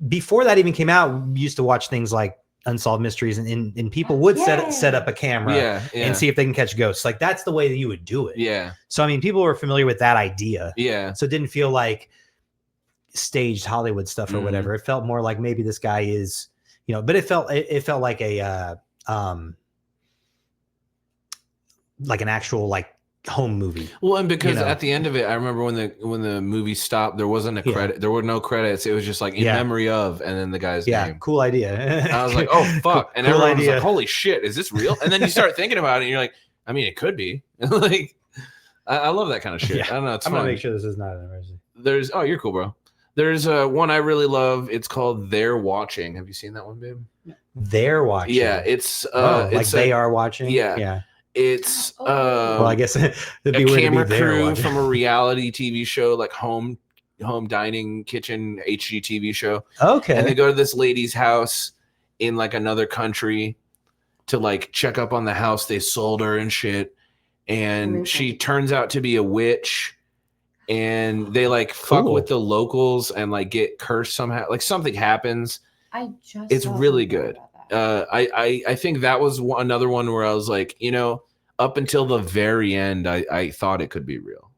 B: before that even came out, we used to watch things like Unsolved Mysteries, and people would set up a camera and see if they can catch ghosts. Like that's the way that you would do it.
A: Yeah.
B: So I mean, people were familiar with that idea.
A: Yeah.
B: So it didn't feel like staged Hollywood stuff or whatever. It felt more like maybe this guy is, you know, but it felt like a like an actual like home movie.
A: Well, and because at the end of it, I remember when the movie stopped, there wasn't a credit. There were no credits. It was just like in memory of, and then the guy's name.
B: Cool idea.
A: And I was like, oh fuck, and cool everyone was like, holy shit, is this real? And then you start thinking about it, and you're like, I mean, it could be. Like, I love that kind of shit. I don't know. It's
B: I'm
A: fun.
B: gonna make sure this is not an emergency.
A: You're cool, bro. There's one I really love. It's called They're Watching. Have you seen that one, babe?
B: They're Watching.
A: Yeah, it's
B: they are watching.
A: Yeah. It's
B: well, I guess it'd be
A: a
B: weird
A: camera
B: to be
A: crew from a reality TV show, like home dining kitchen HGTV show.
B: Okay.
A: And they go to this lady's house in like another country to like check up on the house they sold her and shit. And she turns out to be a witch. And they like fuck with the locals and like get cursed somehow. Like something happens. It's really good. I think that was another one where I was like, you know, up until the very end, I thought it could be real.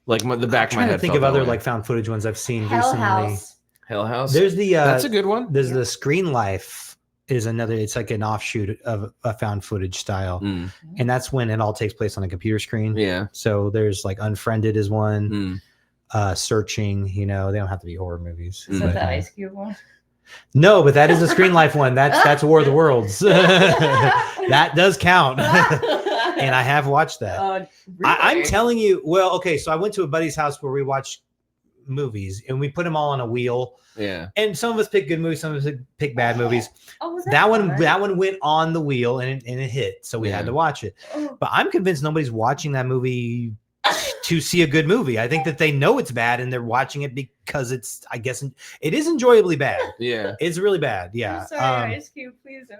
A: Like the back of my head.
B: I'm trying to think of other like found footage ones I've seen recently.
A: Hell House.
B: There's
A: that's a good one.
B: There's the Screen Life is another. It's like an offshoot of a found footage style, and that's when it all takes place on a computer screen.
A: Yeah.
B: So there's like Unfriended is one. Searching. You know, they don't have to be horror movies.
C: Is that the Ice Cube one?
B: No, but that is a Screen Life one. That's War of the Worlds. That does count. And I have watched that.
C: Really?
B: I'm telling you. Well, okay. So I went to a buddy's house where we watched movies and we put them all on a wheel.
A: Yeah.
B: And some of us pick good movies, some of us pick bad movies.
C: Oh, was
B: that one went on the wheel and it hit. So we had to watch it. But I'm convinced nobody's watching that movie to see a good movie. I think that they know it's bad and they're watching it because it's, I guess, it is enjoyably bad.
A: Yeah.
B: It's really bad. Yeah.
C: I'm sorry, Ice Cube, please don't.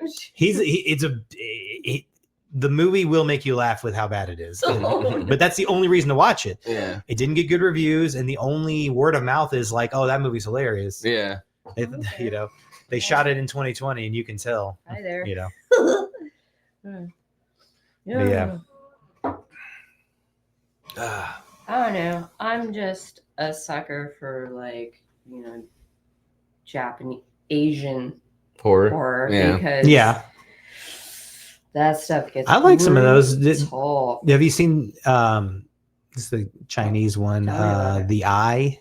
B: The movie will make you laugh with how bad it is. But that's the only reason to watch it.
A: Yeah.
B: It didn't get good reviews. And the only word of mouth is like, oh, that movie's hilarious.
A: Yeah.
B: You know, they shot it in 2020 and you can tell.
C: Hi there.
B: You know. Yeah.
C: I don't know. I'm just a sucker for like, you know, Japanese, Asian horror because that stuff gets.
B: I like some of those.
C: Have
B: you seen this is the Chinese one, The Eye?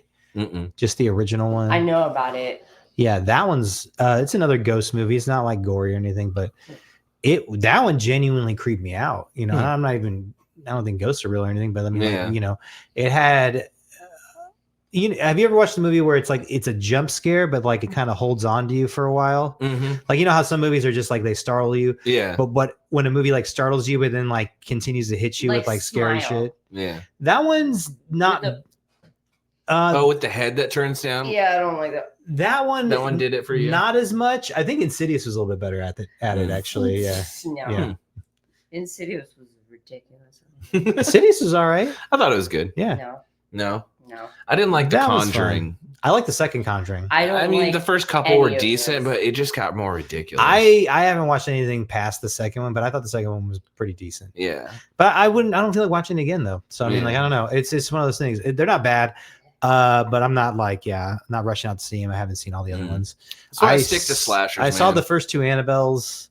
B: Just the original one.
C: I know about it.
B: Yeah, that one's it's another ghost movie. It's not like gory or anything, but that one genuinely creeped me out. You know, I don't think ghosts are real or anything, but I mean, like, you know, it had have you ever watched a movie where it's like it's a jump scare, but like it kind of holds on to you for a while?
A: Mm-hmm.
B: Like, you know how some movies are just like they startle you?
A: Yeah.
B: But when a movie like startles you, but then like continues to hit you
C: Like
B: with like scary
C: Smile.
B: shit.
A: Yeah.
B: That one's not.
A: With the head that turns down.
C: Yeah, I don't like that.
B: That one
A: did it for you.
B: Not as much. I think Insidious was a little bit better at it actually. Yeah.
C: No.
B: Yeah.
C: Insidious was ridiculous.
B: Insidious was all right.
A: I thought it was good.
B: Yeah.
A: No.
C: No.
A: I didn't like The
B: That was
A: Conjuring.
B: I like the second Conjuring.
C: I
A: mean,
C: like
A: the first couple
C: any
A: were
C: of
A: decent,
C: those.
A: but it just got more ridiculous.
B: I haven't watched anything past the second one, but I thought the second one was pretty decent.
A: Yeah.
B: But I don't feel like watching it again though. So I mean, like, I don't know. It's one of those things. They're not bad. But I'm not like, not rushing out to see them. I haven't seen all the other ones.
A: So I stick to slashers.
B: I saw the first two Annabelles.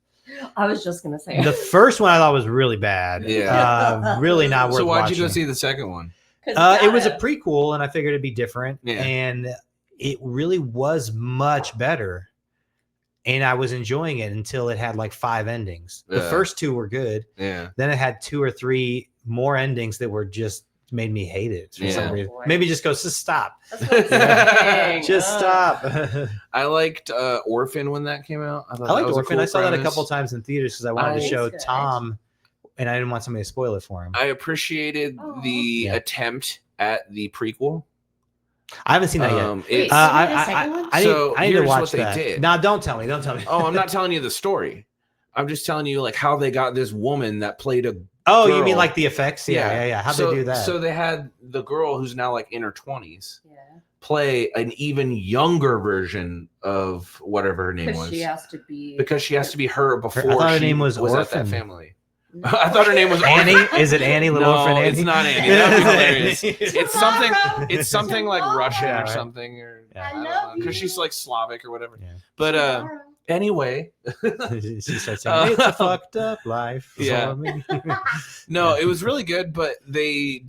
C: I was just gonna say
B: The first one I thought was really bad.
A: Yeah.
B: Really not worth
A: So why'd
B: watching.
A: you go see the second one?
B: It was a prequel, and I figured it'd be different.
A: Yeah.
B: And it really was much better. And I was enjoying it until it had like 5 endings. The first 2 were good.
A: Yeah.
B: Then it had 2 or 3 more endings that were just made me hate it for some reason.
C: Boy.
B: Maybe just stop.
C: That's what I'm saying.
B: Just stop.
A: I liked Orphan when that came out.
B: I liked
A: was a
B: Orphan.
A: cool
B: I saw that a
A: premise.
B: couple times in theaters because I wanted to show
C: Good.
B: Tom, and I didn't want somebody to spoil it for him.
A: I appreciated the attempt at the prequel.
B: I haven't seen that yet.
C: Wait,
B: I need to watch
A: what
B: that.
A: they did.
B: No, don't tell me.
A: Oh, I'm not telling you the story. I'm just telling you like how they got this woman that played a
B: Oh,
A: girl.
B: you mean like the effects? Yeah. How'd they do that?
A: So they had the girl who's now like in her 20s
C: Yeah.
A: play an even younger version of whatever her name was.
C: Because she has to be
A: her before
B: I thought her
A: she
B: name was
A: at
B: Orphan.
A: that family. I thought her name was
B: Annie.
A: Orphan.
B: Is it Annie? Little
A: No,
B: Orphan Annie?
A: it's not Annie. That would be hilarious. It's something.
C: Tomorrow.
A: It's something like Russian
B: Yeah,
A: or
B: right.
A: something, or
B: Yeah.
C: I love you.
A: because she's like Slavic or whatever.
B: Yeah.
A: But anyway,
B: She starts saying, "It's a fucked up life."
A: Yeah.
B: for me."
A: no, it was really good. But they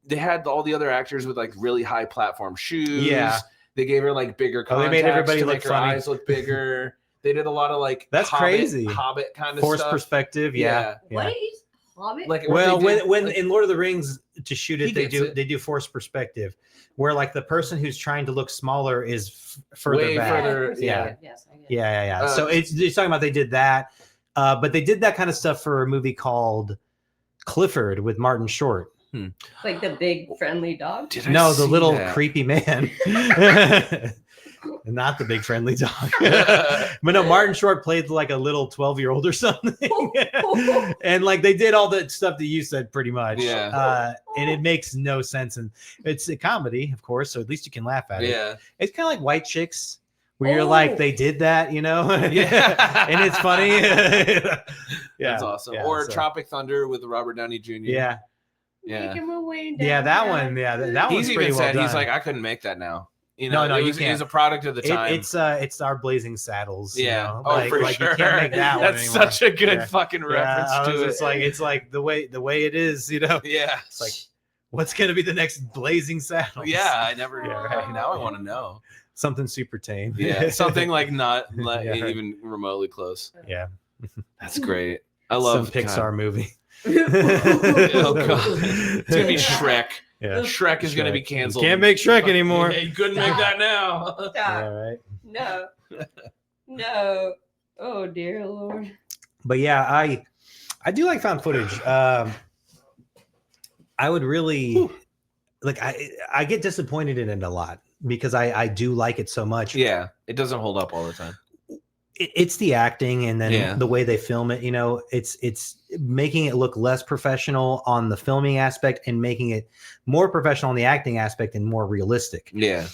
A: had all the other actors with like really high platform shoes.
B: Yeah.
A: They gave her like bigger
B: Oh, they
A: contacts
B: made everybody
A: to
B: look
A: make her
B: funny.
A: eyes look bigger. They did a lot of like
B: That's crazy.
A: Hobbit kind of
B: Forced
A: stuff.
B: perspective. Yeah.
C: What is Hobbit?
A: Like what
B: Well,
A: they did,
B: when
A: like,
B: in Lord of the Rings to shoot
A: He
B: it, they
A: gets
B: do
A: it.
B: they do forced perspective, where like the person who's trying to look smaller is further
A: Way
B: back.
A: further,
B: yeah.
C: Yes, I get it.
B: Yeah. So it's talking about they did that, but they did that kind of stuff for a movie called Clifford with Martin Short.
C: Like the big friendly dog.
A: Did I
B: No, the
A: see
B: little
A: that?
B: creepy man. Not the big friendly dog. But no, Martin Short played like a little 12-year-old or something. And like they did all the stuff that you said pretty much.
A: Yeah.
B: And it makes no sense. And it's a comedy, of course, so at least you can laugh at it.
A: Yeah.
B: It's kind of like White Chicks, where you're like, they did that, you know?
A: Yeah.
B: And it's funny. Yeah.
A: That's awesome.
B: Yeah,
A: Or
B: so-
A: Tropic Thunder with Robert Downey Jr.
B: Yeah.
A: Yeah.
C: Make him a way
B: Yeah,
C: down,
B: that
C: down.
B: one. Yeah, that
A: He's
B: one's
A: even
B: pretty well
A: said
B: done.
A: he's like, I couldn't make that now. You
B: No,
A: know,
B: no,
A: it
B: you
A: was,
B: can't.
A: It was a product of the time.
B: It's our Blazing Saddles. you
A: yeah.
B: know?
A: Oh, for
B: like
A: sure.
B: You can't make that one
A: That's
B: anymore.
A: such a good
B: Yeah.
A: fucking reference
B: I was
A: to
B: just
A: it.
B: like it's like the way it is, you know.
A: Yeah.
B: It's like, what's gonna be the next Blazing Saddles?
A: Yeah, I never.
B: Yeah, right.
A: Now I want to know.
B: Something super tame.
A: Yeah, something like not
B: Yeah, right.
A: even remotely close.
B: Yeah.
A: That's great. I love
B: some Pixar movie.
A: Oh god, it's gonna be Shrek.
B: Yeah.
A: Shrek is gonna
B: Shrek.
A: be canceled.
B: Can't make Shrek anymore.
A: Yeah, you couldn't make that now.
C: Stop.
B: Yeah, right.
C: No. No. Oh dear Lord.
B: But yeah, I do like found footage. I would really like I get disappointed in it a lot because I do like it so much.
A: Yeah, it doesn't hold up all the time.
B: It's the acting and then
A: Yeah.
B: the way they film it, you know, it's making it look less professional on the filming aspect and making it more professional on the acting aspect and more realistic.
A: Yeah,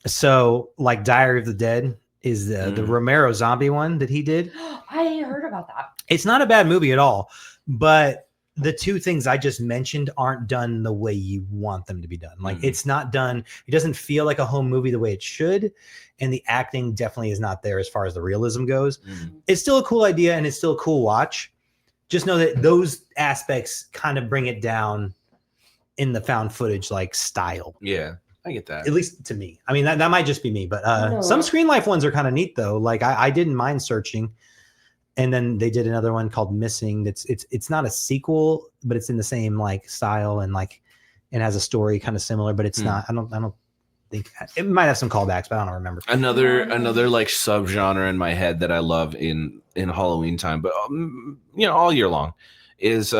B: So like Diary of the Dead is the Romero zombie one that he did.
C: I heard about that.
B: It's not a bad movie at all, but the two things I just mentioned aren't done the way you want them to be done. Like it's not done. It doesn't feel like a home movie the way it should. And the acting definitely is not there as far as the realism goes. It's still a cool idea and it's still a cool watch. Just know that those aspects kind of bring it down in the found footage like style.
A: yeah, I get that.
B: At least to me. I mean, that might just be me, but
C: No.
B: some Screen Life ones are kind of neat though. Like I didn't mind searching. And then they did another one called Missing. It's not a sequel, but it's in the same like style and like it has a story kind of similar, but it's not. I don't think it might have some callbacks, but I don't remember.
A: Another like subgenre in my head that I love in Halloween time, but all year long, is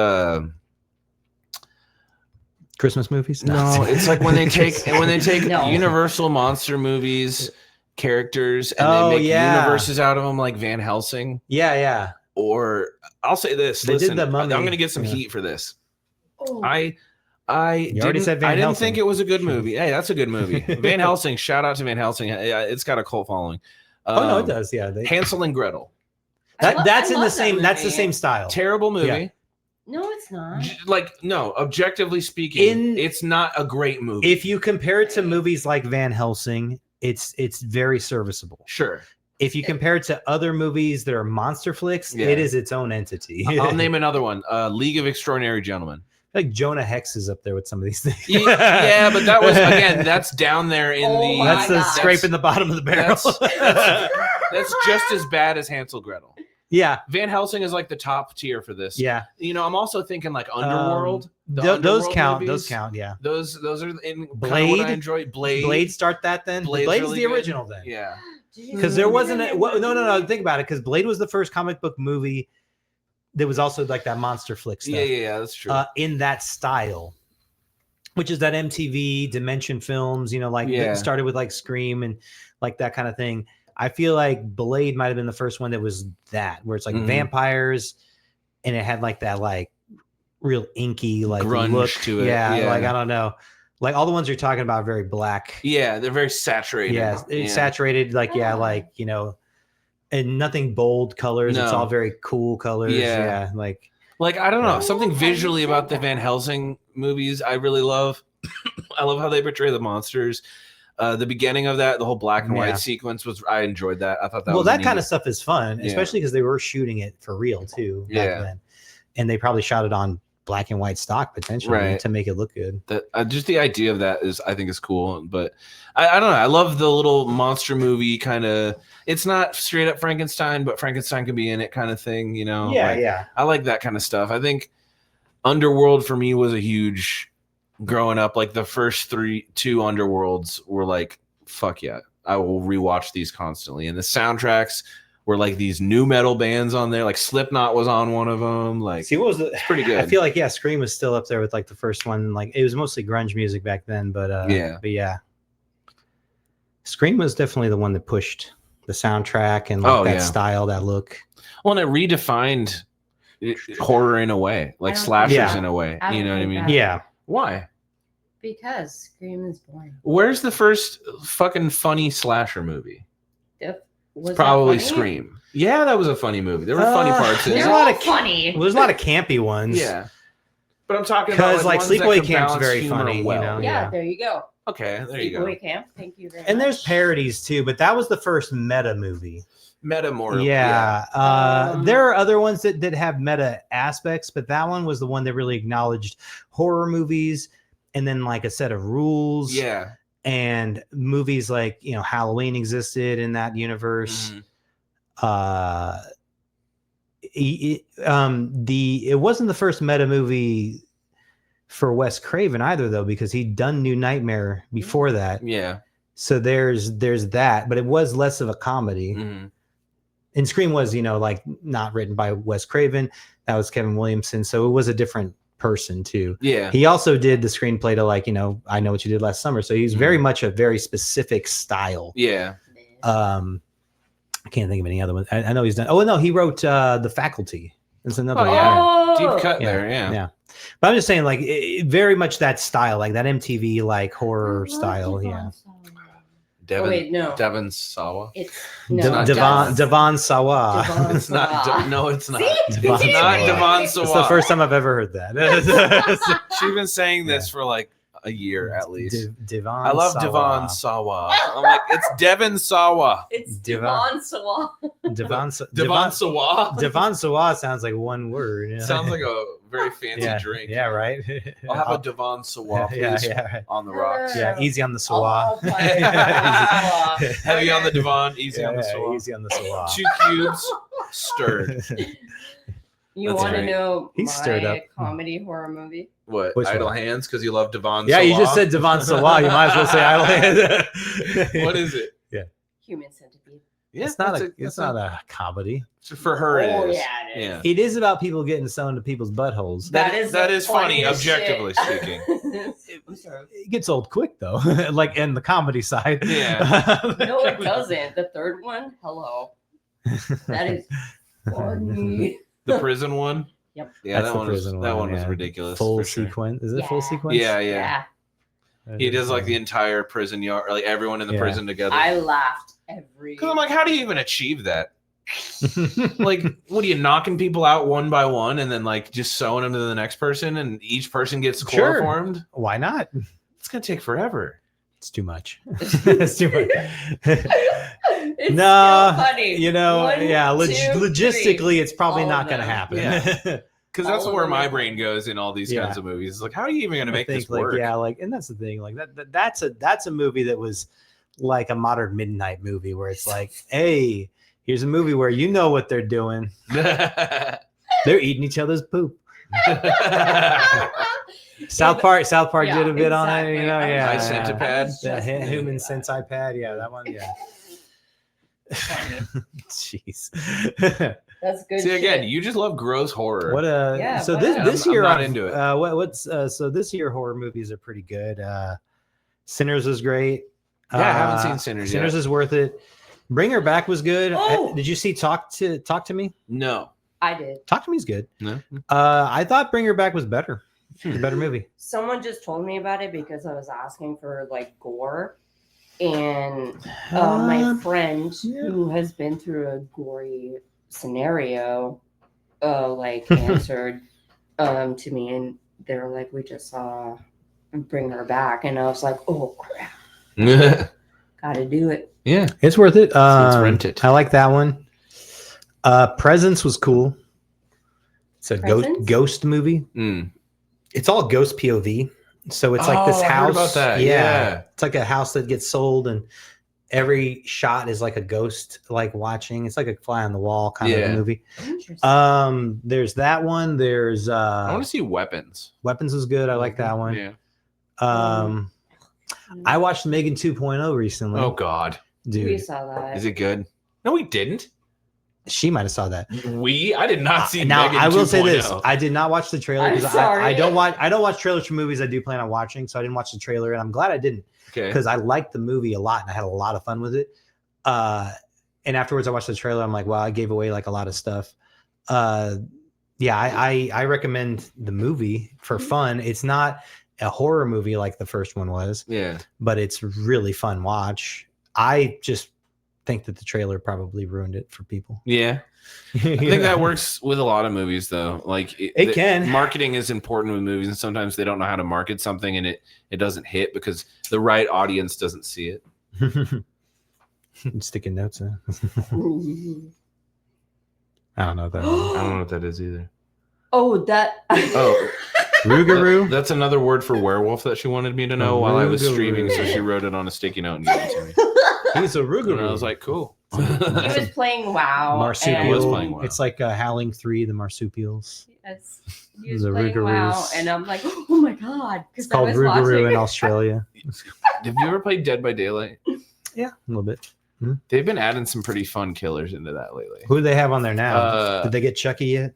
B: Christmas movies.
A: No, it's like when they take Universal monster movies characters and they make universes out of them, like Van Helsing.
B: Yeah.
A: Or I'll say this. Listen, I'm going to get some heat for this.
B: Oh.
A: I didn't think it was a good movie. Hey, that's a good movie. Van Helsing. Shout out to Van Helsing. It's got a cult following.
B: No, it does. Yeah,
A: Hansel and Gretel.
B: That's in the same. That's the same style.
A: Terrible movie.
B: Yeah.
C: No, it's not.
A: No, objectively speaking, it's not a great movie.
B: If you compare it to movies like Van Helsing, it's very serviceable.
A: Sure.
B: If you compare it to other movies that are monster flicks, it is its own entity.
A: I'll name another one. League of Extraordinary Gentlemen.
B: Like Jonah Hex is up there with some of these things.
A: Yeah, but that was that's down there in
B: that's the scraping the bottom of the barrel.
A: That's just as bad as Hansel Gretel.
B: Yeah,
A: Van Helsing is like the top tier for this.
B: Yeah,
A: I'm also thinking like Underworld.
B: Those count.
A: Movies.
B: Those count. Yeah,
A: those are in
B: Blade.
A: What I enjoy. Blade
B: start that then. Blade's really the original then.
A: Yeah,
B: because there wasn't. No. Think about it. Because Blade was the first comic book movie that was also like that monster flick stuff.
A: Yeah, that's true.
B: In that style, which is that MTV Dimension Films. It started with like Scream and like that kind of thing. I feel like Blade might have been the first one that was that, where it's like vampires, and it had like that like real inky like
A: grunge
B: look
A: to it.
B: Yeah, like I don't know, like all the ones you're talking about are very black.
A: Yeah, they're very saturated.
B: Yeah, it's saturated. Like and nothing bold colors. No. It's all very cool colors. Yeah, like
A: I don't know, something visually about the Van Helsing movies I really love. I love how they portray the monsters. The beginning of that, the whole black and white sequence I enjoyed that. I thought that was
B: that kind of stuff is fun, especially because they were shooting it for real too back then. And they probably shot it on black and white stock potentially to make it look good.
A: Just the idea of that I think is cool. But I don't know. I love the little monster movie kind of. It's not straight up Frankenstein, but Frankenstein can be in it kind of thing.
B: Yeah.
A: I like that kind of stuff. I think Underworld for me was a huge. Growing up, like the first two Underworlds were like, fuck yeah, I will rewatch these constantly. And the soundtracks were like these new metal bands on there. Like Slipknot was on one of them. Like,
B: see, what was the?
A: Pretty good.
B: I feel like Scream was still up there with like the first one. Like it was mostly grunge music back then, but Scream was definitely the one that pushed the soundtrack and that style, that look.
A: Well, and it redefined horror in a way, like slashers in a way. You know what I mean?
B: Yeah.
A: Why?
C: Because Scream is boring.
A: Where's the first fucking funny slasher movie?
C: Was
A: probably Scream. Yeah, that was a funny movie. There were funny parts in it.
C: There's a lot of funny.
B: There's a lot of campy ones.
A: Yeah. But I'm talking about
B: like Sleepaway Camp's very funny.
C: Well. Yeah, there you go.
A: Okay, there you go.
C: Sleepaway Camp. Thank you very much.
B: And there's parodies too, but that was the first meta movie.
A: Meta more.
B: Yeah. There are other ones that have meta aspects, but that one was the one that really acknowledged horror movies and then like a set of rules.
A: Yeah.
B: And movies like, Halloween existed in that universe. Mm-hmm. It wasn't the first meta movie for Wes Craven either, though, because he'd done New Nightmare before that.
A: Yeah.
B: So there's that, but it was less of a comedy.
A: Mm-hmm.
B: And Scream was, like not written by Wes Craven. That was Kevin Williamson. So it was a different person too.
A: Yeah.
B: He also did the screenplay to I Know What You Did Last Summer. So he's very much a very specific style.
A: Yeah.
B: I can't think of any other one. I know he's done. Oh no, he wrote The Faculty. It's another one.
A: Yeah. Deep cut there. Yeah.
B: But I'm just saying, very much that style, like that MTV horror style. Yeah.
A: Devon Sawa.
B: Devon Sawa.
A: It's not. No, it's not.
B: It's
A: not Devon Sawa.
B: It's the first time I've ever heard that.
A: She's been saying this for like a year at least.
B: Devon.
A: I love
B: Sawa.
A: Devon Sawa. I'm like, it's Devon Sawa.
C: It's Devon Sawa.
B: Devon
A: Sawa.
B: Devon Sawa sounds like one word.
A: Yeah. Sounds like a very fancy drink.
B: Yeah, right.
A: I'll have a Devon Sawa, please.
B: Right.
A: On the rocks.
B: Yeah, easy on the Sawa.
A: Heavy on the Devon, easy on the Sawa.
B: Easy on the Sawa.
A: 2 cubes, stirred.
C: You want to know
B: He's stirred up.
C: comedy horror movie?
A: What?
B: Which
A: Idle
B: one?
A: Hands because you love Devon.
B: Yeah,
A: Sawa?
B: you just said Devon Sawa. You might as well say Idle Hands.
A: What is it?
C: Human Centipede.
A: Yeah,
B: It's not a comedy.
A: For her.
C: Oh,
A: it is.
C: yeah, it is.
A: Yeah.
B: It is about people getting sewn to people's buttholes.
A: That is funny,
C: funniest
A: objectively
C: shit.
A: speaking.
C: I'm sorry.
B: It gets old quick though, like in the comedy side.
A: Yeah.
C: No, it doesn't. The third one, hello. That is funny.
A: The prison one.
C: Yep.
A: Yeah,
B: That's
A: that
B: the
A: one was
B: prison
A: that one was
B: yeah.
A: ridiculous.
B: Full
A: for sure.
B: sequence. Is it full
C: Yeah.
B: sequence?
A: Yeah. He does like the entire prison yard, like everyone in the prison together.
C: I laughed every.
A: Because I'm like, how do you even achieve that? Like, what are you knocking people out one by one and then like just sewing them to the next person and each person gets
B: Sure.
A: chloroformed?
B: Why not?
A: It's gonna take forever.
B: It's too much. It's too much.
C: It's
B: No,
C: still funny.
B: You know,
C: One,
B: yeah.
C: two,
B: logistically,
C: three.
B: it's probably
C: All
B: not
C: of
B: going to
C: them.
B: happen.
A: Yeah. Because that's
C: All of
A: where
C: them
A: my
C: are
A: brain goes in all these
B: Yeah.
A: kinds of movies. It's like, how are you even gonna make this
B: like,
A: work?
B: yeah, like, and that's the thing. Like that's a movie that was like a modern midnight movie where it's like, hey, here's a movie where you know what they're doing. They're eating each other's poop. South Park
C: Yeah,
B: did a bit on it,
C: exactly.
B: you know, yeah.
A: My centipede.
B: The human centipede, yeah, that one, yeah. Jeez.
C: That's good.
A: See, again,
C: shit.
A: you just love gross horror.
B: What
C: Yeah,
B: so
C: what
B: this
C: else?
B: this
A: I'm
B: year
A: not
B: I've-
A: into it.
B: So this year horror movies are pretty good. Sinners was great.
A: Yeah, I haven't seen Sinners yet.
B: Sinners is worth it. Bring Her Back was good.
C: Oh!
B: Did you see Talk to Me?
A: No.
C: I did.
B: Talk to Me is good.
A: No.
B: I thought Bring Her Back was better. It's a better movie.
C: Someone just told me about it because I was asking for like gore, and my friend
B: yeah.
C: who has been through a gory scenario, like answered to me, and they were like, "We just saw Bring Her Back," and I was like, "Oh crap,
A: Yeah.
C: gotta do it."
B: It's worth it.
A: Let's rent it.
B: I like that one. Presence was cool. It's a
C: Presence?
B: ghost movie.
A: Mm.
B: It's all ghost POV. So it's like this
A: Oh, I
B: house.
A: heard about that. Yeah.
B: It's like a house that gets sold and every shot is like a ghost like watching. It's like a fly on the wall kind of
A: Yeah.
B: movie.
C: Interesting.
B: There's that one. There's
A: I want to see Weapons.
B: Weapons is good. I like that one.
A: Yeah.
B: I watched Megan 2.0 recently.
A: Oh God.
C: We
B: Dude.
C: saw that.
A: Is it good? No, we didn't.
B: She might have saw that.
A: I did not see.
B: Now
A: Megan
B: I will say
A: 2.0.
B: this: I did not watch the trailer
C: I'm
B: because
C: sorry.
B: I don't watch trailers for movies I do plan on watching, so I didn't watch the trailer, and I'm glad I didn't
A: Okay.
B: because I liked the movie a lot and I had a lot of fun with it. And afterwards, I watched the trailer. I'm like, wow, I gave away like a lot of stuff. Yeah, I recommend the movie for fun. It's not a horror movie like the first one was,
A: Yeah.
B: but it's really fun watch. I just think that the trailer probably ruined it for people.
A: Yeah. I think that works with a lot of movies, though. Like
B: It can.
A: Marketing is important with movies, and sometimes they don't know how to market something, and it doesn't hit because the right audience doesn't see it.
B: Sticking notes. Huh? I don't know what that.
A: I don't know what that is either.
C: Oh, that.
A: Oh,
B: Rougarou.
A: that's another word for werewolf that she wanted me to know while I was
B: Rougarou.
A: streaming, so she wrote it on a sticky note and gave it to me.
B: He's a Rougarou.
A: And I was like, cool.
C: He was playing WoW.
B: marsupial.
A: I was playing WoW.
B: It's like Howling 3, the marsupials.
C: Yes, he was
B: The
C: playing WoW,
B: Rougaroos.
C: and I'm like, oh my god,
B: It's
C: because I
B: called
C: was
B: Rougarou
C: watching.
B: in Australia.
A: Have you ever played Dead by Daylight?
B: Yeah, a little bit.
A: They've been adding some pretty fun killers into that lately.
B: Who do they have on there now? Did they get Chucky yet?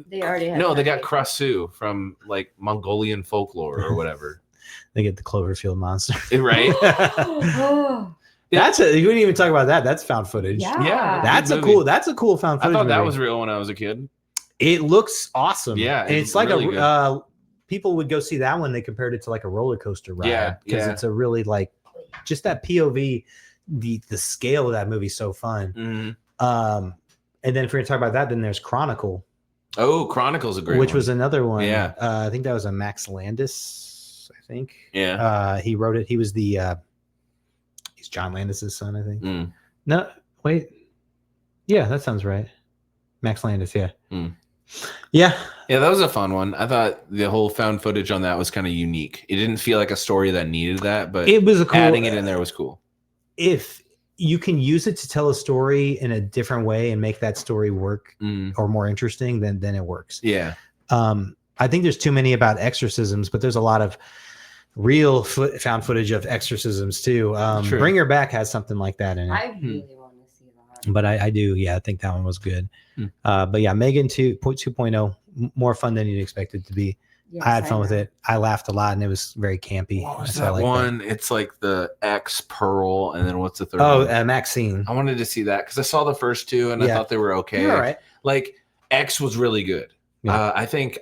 C: They already had.
A: No, they got
C: Chucky.
A: Krasu from like Mongolian folklore or whatever.
B: They get the Cloverfield monster.
A: Right?
C: Oh,
B: That's you didn't even talk about that. That's found footage.
C: yeah.
A: Yeah.
B: That's a
A: movie.
B: cool. That's a cool found
A: I
B: footage.
A: thought that
B: movie.
A: was real when I was a kid.
B: It looks awesome.
A: Yeah,
B: and
A: it's
B: it's like
A: really good.
B: people would go see that one. They compared it to like a roller coaster ride.
A: Yeah,
B: because
A: yeah.
B: it's a really like just that POV. The scale of that movie is so fun.
A: Mhm.
B: And then if we're gonna talk about that, then there's Chronicle,
A: Oh, Chronicle's a great
B: which
A: one.
B: was another one.
A: Yeah.
B: I think that was a Max Landis. I think.
A: Yeah.
B: He wrote it. He was he's John Landis's son. I think.
A: Mm.
B: No, wait. Yeah, that sounds right. Max Landis. Yeah.
A: Mm.
B: Yeah.
A: Yeah, that was a fun one. I thought the whole found footage on that was kind of unique. It didn't feel like a story that needed that, but
B: It was a cool.
A: adding it in there was cool.
B: If you can use it to tell a story in a different way and make that story work
A: Mm.
B: or more interesting, then it works.
A: Yeah.
B: I think there's too many about exorcisms, but there's a lot of real found footage of exorcisms too. Bring Her Back has something like that in it.
C: I really want to see that.
B: But I do, yeah, I think that one was good. But yeah, Megan 2.0, more fun than you'd expect it to be. Yes, I had fun with it. I laughed a lot, and it was very campy.
A: What was that one? That. It's like the X Pearl, and then what's the third
B: one?
A: Oh,
B: Maxine.
A: I wanted to see that because I saw the first two, and I thought they were okay.
B: You're all right.
A: Like, X was really good. Yeah. I think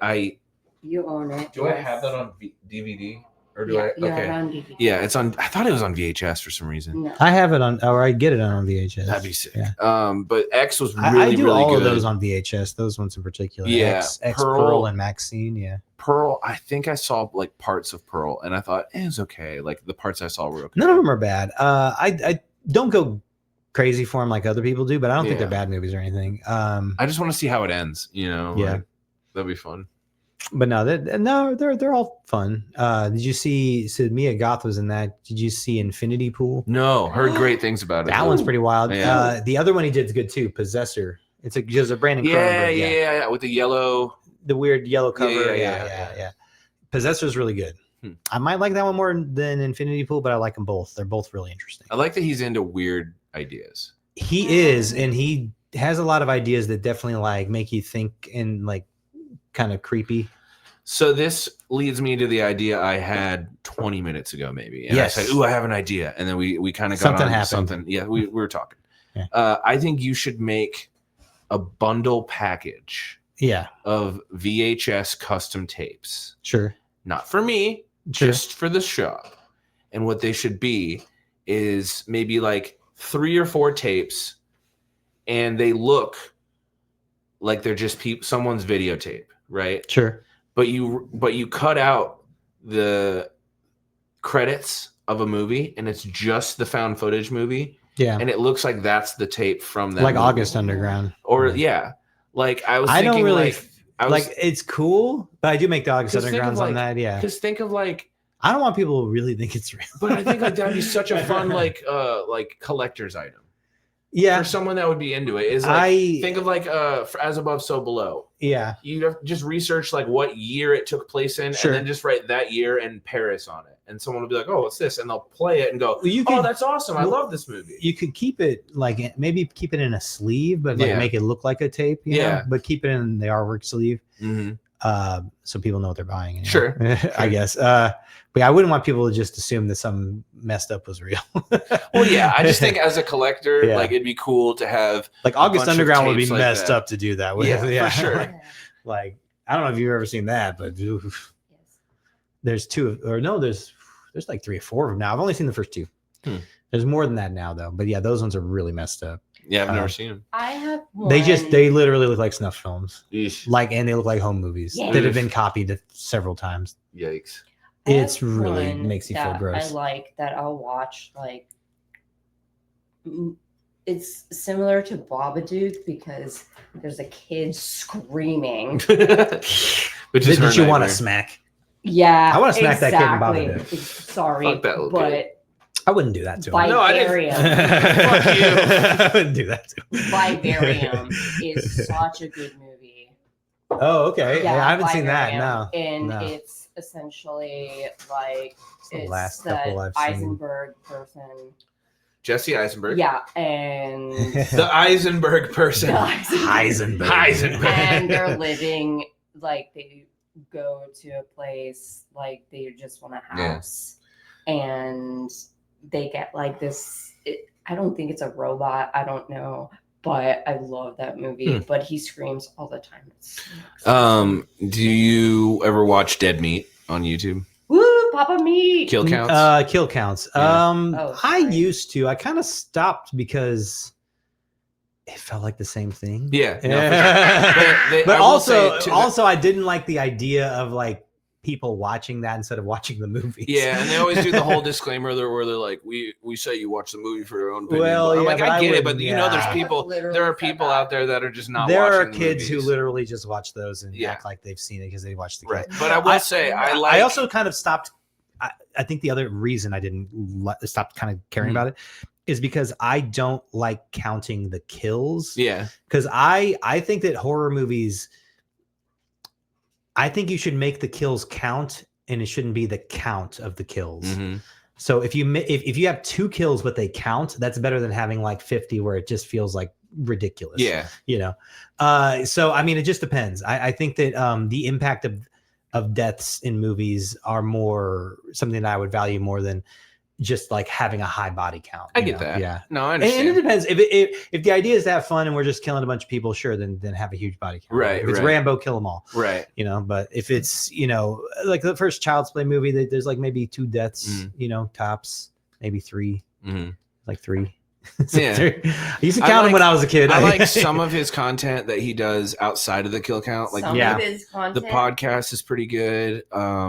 C: You own it.
A: Do I have that on DVD? Or do I?
C: You
A: Okay.
C: have it on DVD.
A: Yeah, it's on. I thought it was on VHS for some reason.
C: No.
B: I have it on, or I get it on VHS.
A: That'd be sick.
B: Yeah.
A: But X was really,
B: I do
A: really
B: all
A: good.
B: of those on VHS. Those ones in particular.
A: Yeah.
B: X Pearl and Maxine. Yeah.
A: Pearl. I think I saw like parts of Pearl, and I thought it was okay. Like the parts I saw were okay.
B: None of them are bad. I don't go crazy for them like other people do, but I don't think they're bad movies or anything.
A: I just want to see how it ends. You know.
B: Yeah.
A: Like, that'd be fun.
B: But no, they're all fun. Did you see? So Mia Goth was in that. Did you see Infinity Pool?
A: No, heard great things about it.
B: That one's pretty wild.
A: Yeah.
B: The other one he did is good too. Possessor. It's a Brandon.
A: Yeah, with the yellow,
B: the weird yellow cover. Yeah. Possessor's really good. I might like that one more than Infinity Pool, but I like them both. They're both really interesting.
A: I like that he's into weird ideas.
B: He is, and he has a lot of ideas that definitely like make you think and like kind of creepy.
A: So this leads me to the idea I had 20 minutes ago, maybe. And
B: yes.
A: I said, "Ooh, I have an idea," and then we kind of got
B: something
A: on
B: happened.
A: Something. Yeah, we were talking.
B: Yeah.
A: I think you should make a bundle package.
B: Yeah.
A: Of VHS custom tapes.
B: Sure.
A: Not for me, just for the shop. And what they should be is maybe like 3 or 4 tapes, and they look like they're just someone's videotape, right?
B: Sure.
A: But you cut out the credits of a movie, and it's just the found footage movie.
B: Yeah.
A: And it looks like that's the tape from that
B: like
A: movie.
B: August Underground.
A: Or like I was thinking,
B: don't really
A: like
B: it's cool, but I do make the August Undergrounds on that. Yeah.
A: Because think of like,
B: I don't want people to really think it's real.
A: But I think like that'd be such a fun like collector's item.
B: Yeah.
A: For someone that would be into it. Is like think of like As Above, So Below.
B: Yeah.
A: You have just research like what year it took place in, and then just write that year and Paris on it. And someone will be like, "Oh, what's this?" And they'll play it and go, "Oh, that's awesome! I love this movie."
B: You could keep it like maybe keep it in a sleeve, but like make it look like a tape. You know? But keep it in the artwork sleeve, so people know what they're buying. You know?
A: Sure.
B: I guess. But yeah, I wouldn't want people to just assume that something messed up was real.
A: Well, yeah, I just think as a collector, like it'd be cool to have
B: like August Underground would be like messed up to do that with.
A: Yeah, for sure.
B: Like I don't know if you've ever seen that, but there's there's like 3 or 4 of them now. I've only seen the first 2. There's more than that now though. But yeah, those ones are really messed up.
A: Yeah, I've never seen them.
C: I have one.
B: They literally look like snuff films.
A: Eesh.
B: Like, and they look like home movies that have been copied several times.
A: Yikes.
B: It's really makes you feel gross.
C: I like that I'll watch like it's similar to Babadook because there's a kid screaming.
A: Which is
B: Did you want to smack?
C: Yeah.
B: I want to smack that kid in Babadook.
C: Sorry.
A: Fuck that little kid.
B: I wouldn't do that to him.
C: No, I didn't.
A: Fuck you.
B: I wouldn't do that to him.
C: Vivarium is such a good movie.
B: Oh, okay. Yeah, I haven't seen that.
C: Vivarium,
B: No.
C: And it's essentially like
B: the
C: it's
B: last
C: that
B: couple I've seen.
C: Eisenberg person.
A: Jesse Eisenberg.
C: Yeah, and
A: the Eisenberg person.
B: Heisenberg.
C: And they're living like they go to a place like they just want a house. And they get like this I don't think it's a robot, I don't know, but I love that movie. But he screams all the time.
A: Do you ever watch Dead Meat on YouTube?
C: Woo, Papa Meat.
A: Kill counts.
B: Kill counts. I used to. I kind of stopped because it felt like the same thing.
A: Yeah.
B: No, but also I didn't like the idea of like people watching that instead of watching the movie.
A: Yeah, and they always do the whole disclaimer there where they're like, we say you watch the movie for your own opinion.
B: Well,
A: I'm like, I get it, but
B: there's
A: there are people out there that are just not
B: there
A: watching
B: are kids
A: the
B: who literally just watch those and act like they've seen it because they watched the
A: right.
B: kids.
A: But I will say
B: I also kind of stopped. I think the other reason I didn't stop kind of caring about it is because I don't like counting the kills.
A: Yeah.
B: Because I think that horror movies, I think you should make the kills count, and it shouldn't be the count of the kills.
A: Mm-hmm.
B: So if you have 2 kills but they count, that's better than having like 50 where it just feels like ridiculous.
A: Yeah.
B: So I mean, it just depends. I think that the impact of deaths in movies are more something that I would value more than just like having a high body count.
A: I get that.
B: Yeah.
A: No, I understand.
B: And it depends. If the idea is to have fun and we're just killing a bunch of people, sure, then have a huge body count.
A: Right.
B: If it's Rambo, kill them all.
A: Right.
B: But if it's, like the first Child's Play movie, there's like maybe 2 deaths, tops, maybe 3, like 3.
A: Yeah.
B: I used to count them when I was a kid.
A: I like some of his content that he does outside of the kill count. Like
C: of his content.
A: The podcast is pretty good.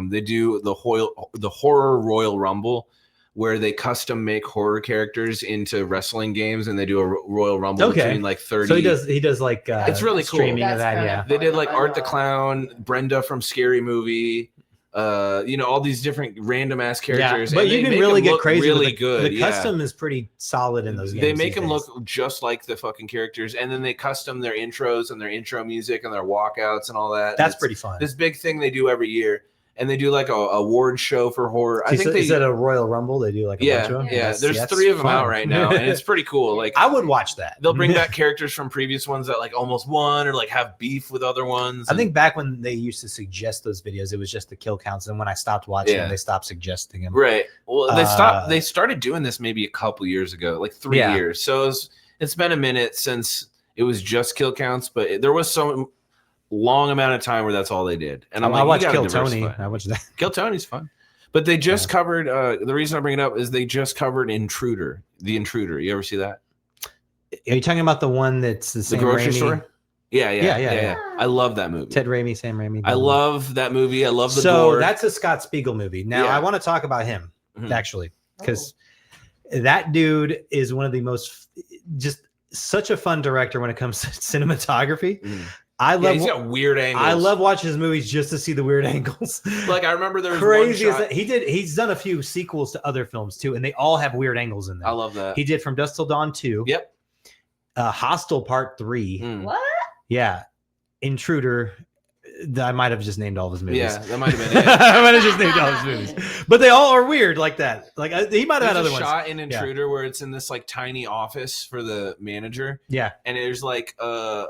A: They do the horror Royal Rumble, where they custom make horror characters into wrestling games, and they do a Royal Rumble between like 30.
B: So he does like
A: it's really cool.
B: Streaming of that. Yeah,
A: they did like Art the Clown, Brenda from Scary Movie. All these different random ass characters.
B: Yeah, but you can really get crazy.
A: Really good.
B: The custom is pretty solid in those games.
A: They make them look just like the fucking characters, and then they custom their intros and their intro music and their walkouts and all that.
B: That's pretty fun.
A: This big thing they do every year. And they do like a award show for horror. I think
B: is that a Royal Rumble? They do like a bunch of them?
A: Yeah. There's 3 of them out right now, and it's pretty cool. Like
B: I would watch that.
A: They'll bring back characters from previous ones that like almost won or like have beef with other ones.
B: I think back when they used to suggest those videos, it was just the kill counts, and when I stopped watching them, they stopped suggesting them.
A: Right. Well, they started doing this maybe a couple years ago, like 3 years. So it's been a minute since it was just kill counts, but there was some long amount of time where that's all they did. And I'm like, I watched Kill Tony. I watched that. Kill Tony's fun. But they just covered the reason I bring it up is they just covered The Intruder. You ever see that?
B: Are you talking about the one that's the
A: grocery store? Yeah. I love that movie.
B: Ted Raimi, Sam Raimi.
A: I love that movie. I love the door.
B: So that's a Scott Spiegel movie. Now I want to talk about him actually, because that dude is one of the most just such a fun director when it comes to cinematography. He's got weird angles. I love watching his movies just to see the weird angles.
A: Like I remember there was
B: crazy one shot. He's done a few sequels to other films too, and they all have weird angles in them.
A: I love that.
B: He did From Dusk Till Dawn 2.
A: Yep.
B: Hostel Part 3.
C: What?
B: Yeah. Intruder. I might have just named all of his movies.
A: Yeah, that might have been it.
B: I might have just named all his movies. But they all are weird like that. Like he might have had other ones.
A: There's a shot in Intruder where it's in this like tiny office for the manager.
B: Yeah.
A: And there's like a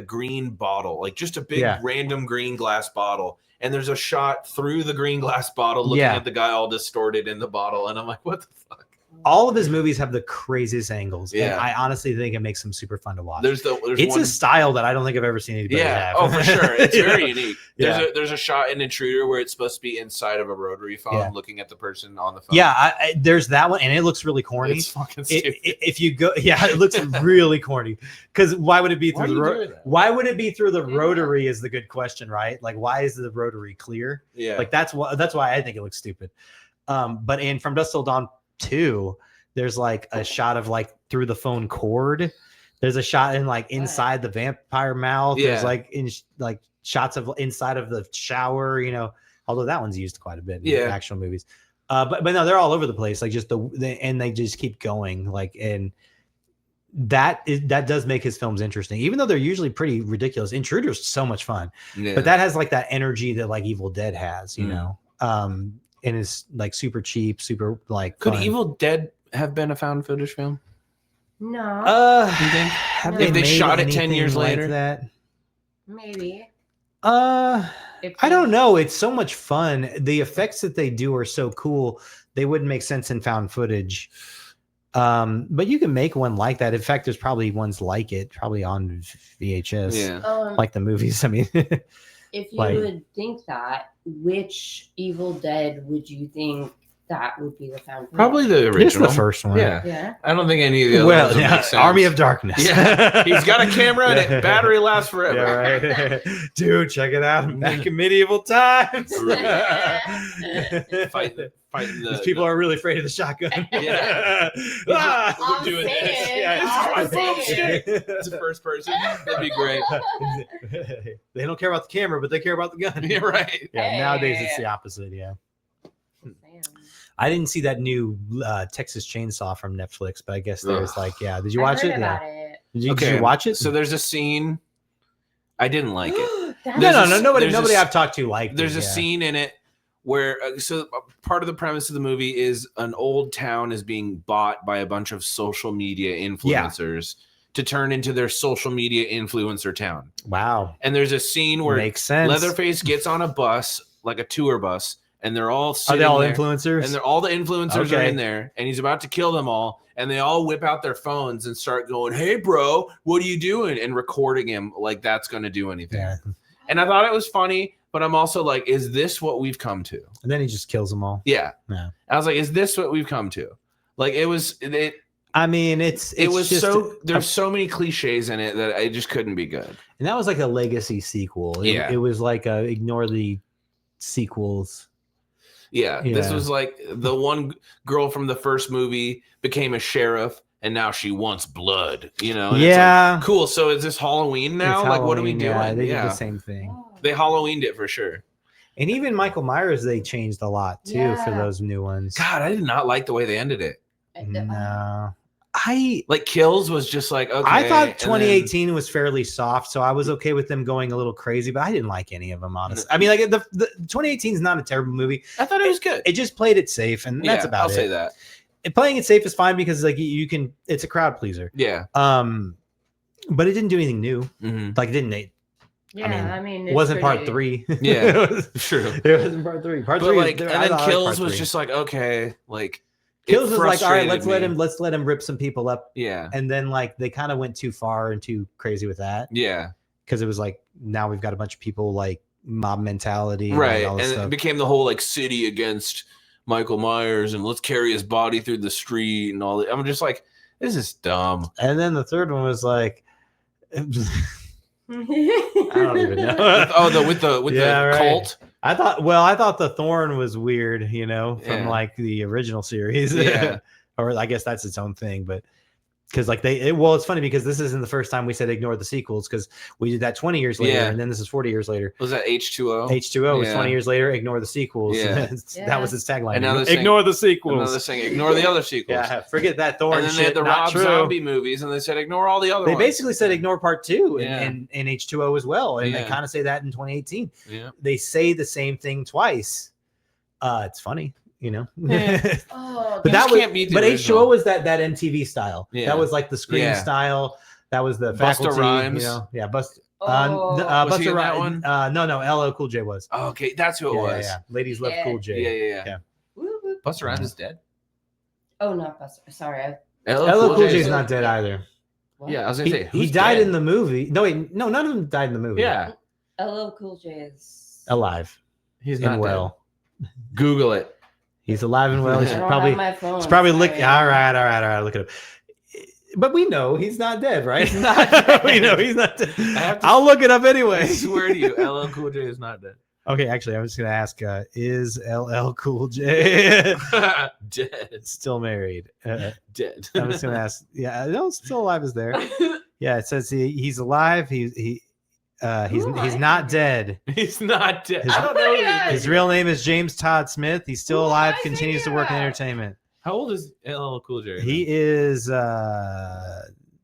A: green bottle, like just a big random green glass bottle. And there's a shot through the green glass bottle looking at the guy all distorted in the bottle. And I'm like, what the fuck?
B: All of his movies have the craziest angles. Yeah. And I honestly think it makes them super fun to watch.
A: There's
B: a style that I don't think I've ever seen anybody have.
A: Oh, for sure. It's very unique. There's a shot in Intruder where it's supposed to be inside of a rotary phone looking at the person on the phone.
B: Yeah, there's that one, and it looks really corny.
A: It's fucking stupid.
B: If you go, it looks really corny. Because why would it be through why would it be through the rotary is the good question, right? Like, why is the rotary clear?
A: Yeah.
B: Like that's why I think it looks stupid. But in From Dusk Till Dawn 2, there's like a shot of like through the phone cord. There's a shot in like inside the vampire mouth. There's like shots of inside of the shower, although that one's used quite a bit in actual movies. But no, they're all over the place. Like just and they just keep going. Like, and that does make his films interesting, even though they're usually pretty ridiculous. Intruder's so much fun, but that has like that energy that like Evil Dead has, and is like super cheap, super like.
A: Could Evil Dead have been a found footage film?
C: No.
A: You think? If they shot it 10 years later?
B: Like that?
C: Maybe.
B: I don't know. It's so much fun. The effects that they do are so cool. They wouldn't make sense in found footage. But you can make one like that. In fact, there's probably ones like it, probably on VHS.
A: Yeah.
B: Like the movies. I mean,
C: if you would think that, which Evil Dead would you think that would be the found footage?
A: Probably the original.
B: It's the first one.
C: Yeah.
A: I don't think any of the other ones would make sense.
B: Army of Darkness.
A: Yeah. He's got a camera and it battery lasts forever.
B: Yeah, right. Dude, check it out. Back in medieval times.
A: Fighting
B: these people are really afraid of the shotgun.
A: Yeah.
C: We're doing this.
A: It's a first person. That'd be great.
B: They don't care about the camera, but they care about the gun.
A: Yeah, right.
B: Yeah, nowadays it's the opposite. Yeah. I didn't see that new Texas Chainsaw from Netflix, but I guess there's did you watch it?
C: About it.
B: Did you watch it?
A: So there's a scene. I didn't like it.
B: No. Nobody I've talked to liked.
A: There's a scene in it where part of the premise of the movie is an old town is being bought by a bunch of social media influencers to turn into their social media influencer town.
B: Wow.
A: And there's a scene where
B: makes sense.
A: Leatherface gets on a bus, like a tour bus, and they're all sitting
B: Are they all
A: there,
B: influencers?
A: and all the influencers are in there, and he's about to kill them all, and they all whip out their phones and start going, "Hey, bro, what are you doing?" and recording him like that's going to do anything. Yeah. And I thought it was funny, but I'm also like, is this what we've come to?
B: And then he just kills them all.
A: Yeah. I was like, is this what we've come to? Like, it was.
B: I mean, it was
A: just there's so many cliches in it that it just couldn't be good.
B: And that was like a legacy sequel. It was like ignore the sequels.
A: Yeah, this was like the one girl from the first movie became a sheriff, and now she wants blood. You know? And it's like, cool. So is this Halloween now? Like, what are we doing?
B: Yeah, they did the same thing.
A: They Halloweened it for sure.
B: And even Michael Myers, they changed a lot too for those new ones.
A: God, I did not like the way they ended it.
B: No.
A: Kills was just like, okay.
B: I thought 2018 was fairly soft, so I was okay with them going a little crazy, but I didn't like any of them, honestly. I mean, like the 2018 is not a terrible movie.
A: I thought it was good.
B: It just played it safe, and that's about it.
A: I'll say that.
B: Playing it safe is fine because like you can, it's a crowd pleaser.
A: Yeah.
B: But it didn't do anything new.
A: Mm-hmm.
B: Like it didn't.
C: Yeah, I mean
B: it wasn't part 3.
A: Yeah, true.
B: It wasn't part 3. Part 3,
A: like, and then Kills was just like, okay, like.
B: Kills was like, all right, let's let him rip some people up.
A: Yeah.
B: And then like they kind of went too far and too crazy with that.
A: Yeah.
B: Because it was like now we've got a bunch of people like mob mentality.
A: Right. And it became the whole like city against Michael Myers and let's carry his body through the street and all that. I'm just like, this is dumb.
B: And then the third one was like I don't even know.
A: With the cult.
B: I thought the Thorn was weird, you know, from like the original series.
A: Yeah.
B: Or I guess that's its own thing, but because like it's funny because this isn't the first time we said ignore the sequels because we did that 20 years later and then this is 40 years later.
A: Was that H2O?
B: H2O was 20 years later. Ignore the sequels.
A: Yeah.
B: That was its tagline.
A: And now
B: ignore the sequels.
A: Now they're saying ignore the other sequels.
B: Yeah, forget that Thorn.
A: And then they had the Rob Zombie movies, and they said ignore all the other
B: ones.
A: They
B: basically said ignore part 2 and H2O as well, and they kind of say that in 2018.
A: Yeah,
B: they say the same thing twice. It's funny. You know,
C: but
B: that was, but H2O was that MTV style.
A: Yeah.
B: That was like the Scream style. That was the
A: Busta Rhymes.
B: You know,
A: was
B: Busta
A: he in that
B: Rhymes.
A: one?
B: No, LL Cool J was.
A: Oh, okay, that's who it was.
B: Yeah. Ladies Love Cool J.
A: Yeah. Busta Rhymes is dead.
C: Oh, not Busta. Sorry,
B: LL Cool J is not dead either.
C: What?
A: Yeah, I was gonna say
B: he died in the movie. No, none of them died in the movie.
A: Yeah,
C: LL Cool J is
B: alive.
A: He's not
B: well.
A: Dead. Google it.
B: He's alive and well. He's probably looking. All right. Look at him. But we know he's not dead, right?
A: He's not.
B: We know he's not dead. I'll look it up anyway.
A: I swear to you, LL Cool J is not dead.
B: Okay, actually, I was just gonna ask: is LL Cool J
A: dead?
B: Still married?
A: Dead.
B: I'm just gonna ask. Yeah, no, still alive is there. Yeah, it says he's alive. He's not dead.
A: He's not dead.
B: I don't know. His real name is James Todd Smith. He's still alive. Continues to work in entertainment.
A: How old is LL Cool J?
B: He is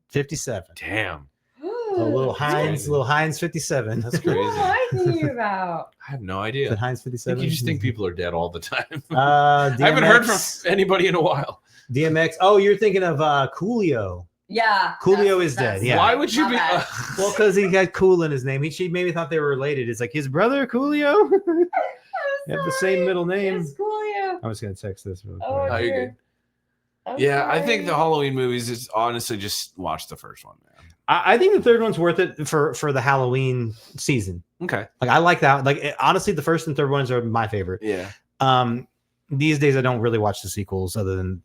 B: 57.
A: Damn.
B: A little Heinz 57.
A: That's crazy.
C: What am I thinking about?
A: I have no idea.
B: The Heinz 57.
A: You just think people are dead all the time.
B: DMX,
A: I haven't heard from anybody in a while.
B: DMX. Oh, you're thinking of Coolio.
C: Yeah,
B: Coolio is dead. Yeah.
A: Why would you be?
B: Well, because he got Cool in his name. She maybe thought they were related. It's like his brother Coolio. They have the same middle name.
C: It's Coolio.
B: I was gonna text this. Real quick.
A: Oh, you're good. Yeah, I think the Halloween movies is honestly just watch the first one, man.
B: I think the third one's worth it for the Halloween season.
A: Okay.
B: Like I like that. Like honestly, the first and third ones are my favorite.
A: Yeah.
B: These days I don't really watch the sequels other than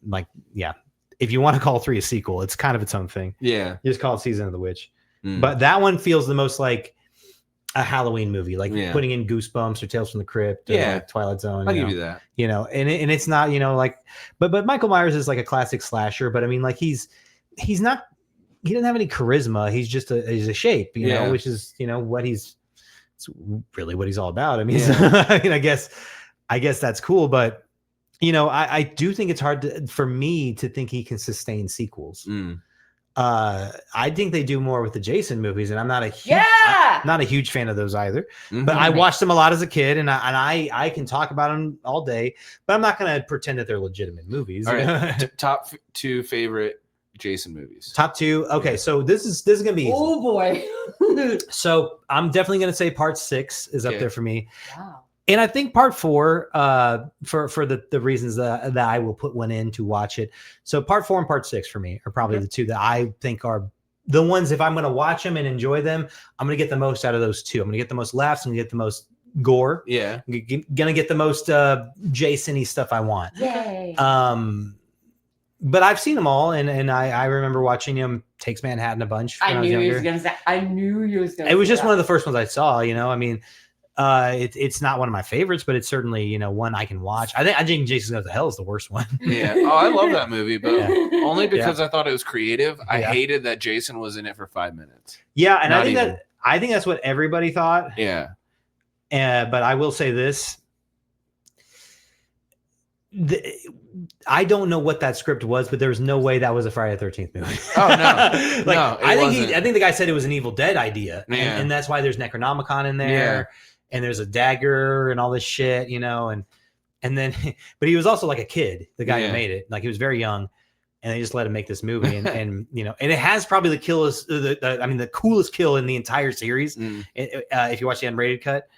B: if you want to call 3 a sequel, it's kind of its own thing.
A: Yeah.
B: You just call it Season of the Witch. But that one feels the most like a Halloween movie, like putting in Goosebumps or Tales from the Crypt or like Twilight Zone.
A: I'll give you that.
B: You know, and it's not, like but Michael Myers is like a classic slasher, but I mean like he doesn't have any charisma. He's just he's a shape, you know, which is, it's really what he's all about. I mean, I mean, I guess that's cool, but I do think it's hard for me to think he can sustain sequels. I think they do more with the Jason movies, and I'm not a huge fan of those either. Mm-hmm. But I watched them a lot as a kid, and I can talk about them all day. But I'm not going to pretend that they're legitimate movies.
A: All right, top 2 favorite Jason movies.
B: Top 2. Okay, so this is going to be easy.
C: Oh boy.
B: So I'm definitely going to say part 6 is up there for me.
C: Wow.
B: And I think part 4, for the reasons that I will put one in to watch it. So part 4 and part 6 for me are probably the two that I think are the ones, if I'm going to watch them and enjoy them, I'm going to get the most out of those 2. I'm going to get the most laughs. I'm going to get the most gore.
A: Yeah.
B: I'm going to get the most Jason-y stuff I want.
C: Yay.
B: But I've seen them all, and I remember watching him Takes Manhattan a bunch when I was younger.
C: I knew you was going to say
B: it was just one of the first ones I saw, I mean, it's not one of my favorites, but it's certainly one I can watch. I think Jason Goes to Hell is the worst one.
A: Yeah. Oh, I love that movie, but only because I thought it was creative. I hated that Jason was in it for 5 minutes.
B: Yeah, and I think that's what everybody thought.
A: Yeah.
B: But I will say this: I don't know what that script was, but there's no way that was a Friday the 13th movie.
A: Oh no, no,
B: I think the guy said it was an Evil Dead idea,
A: yeah.
B: and that's why there's Necronomicon in there. Yeah. And there's a dagger and all this shit, and then, but he was also like a kid, the guy who made it. Like he was very young, and they just let him make this movie, and and it has probably the coolest kill in the entire series. If you watch the unrated cut,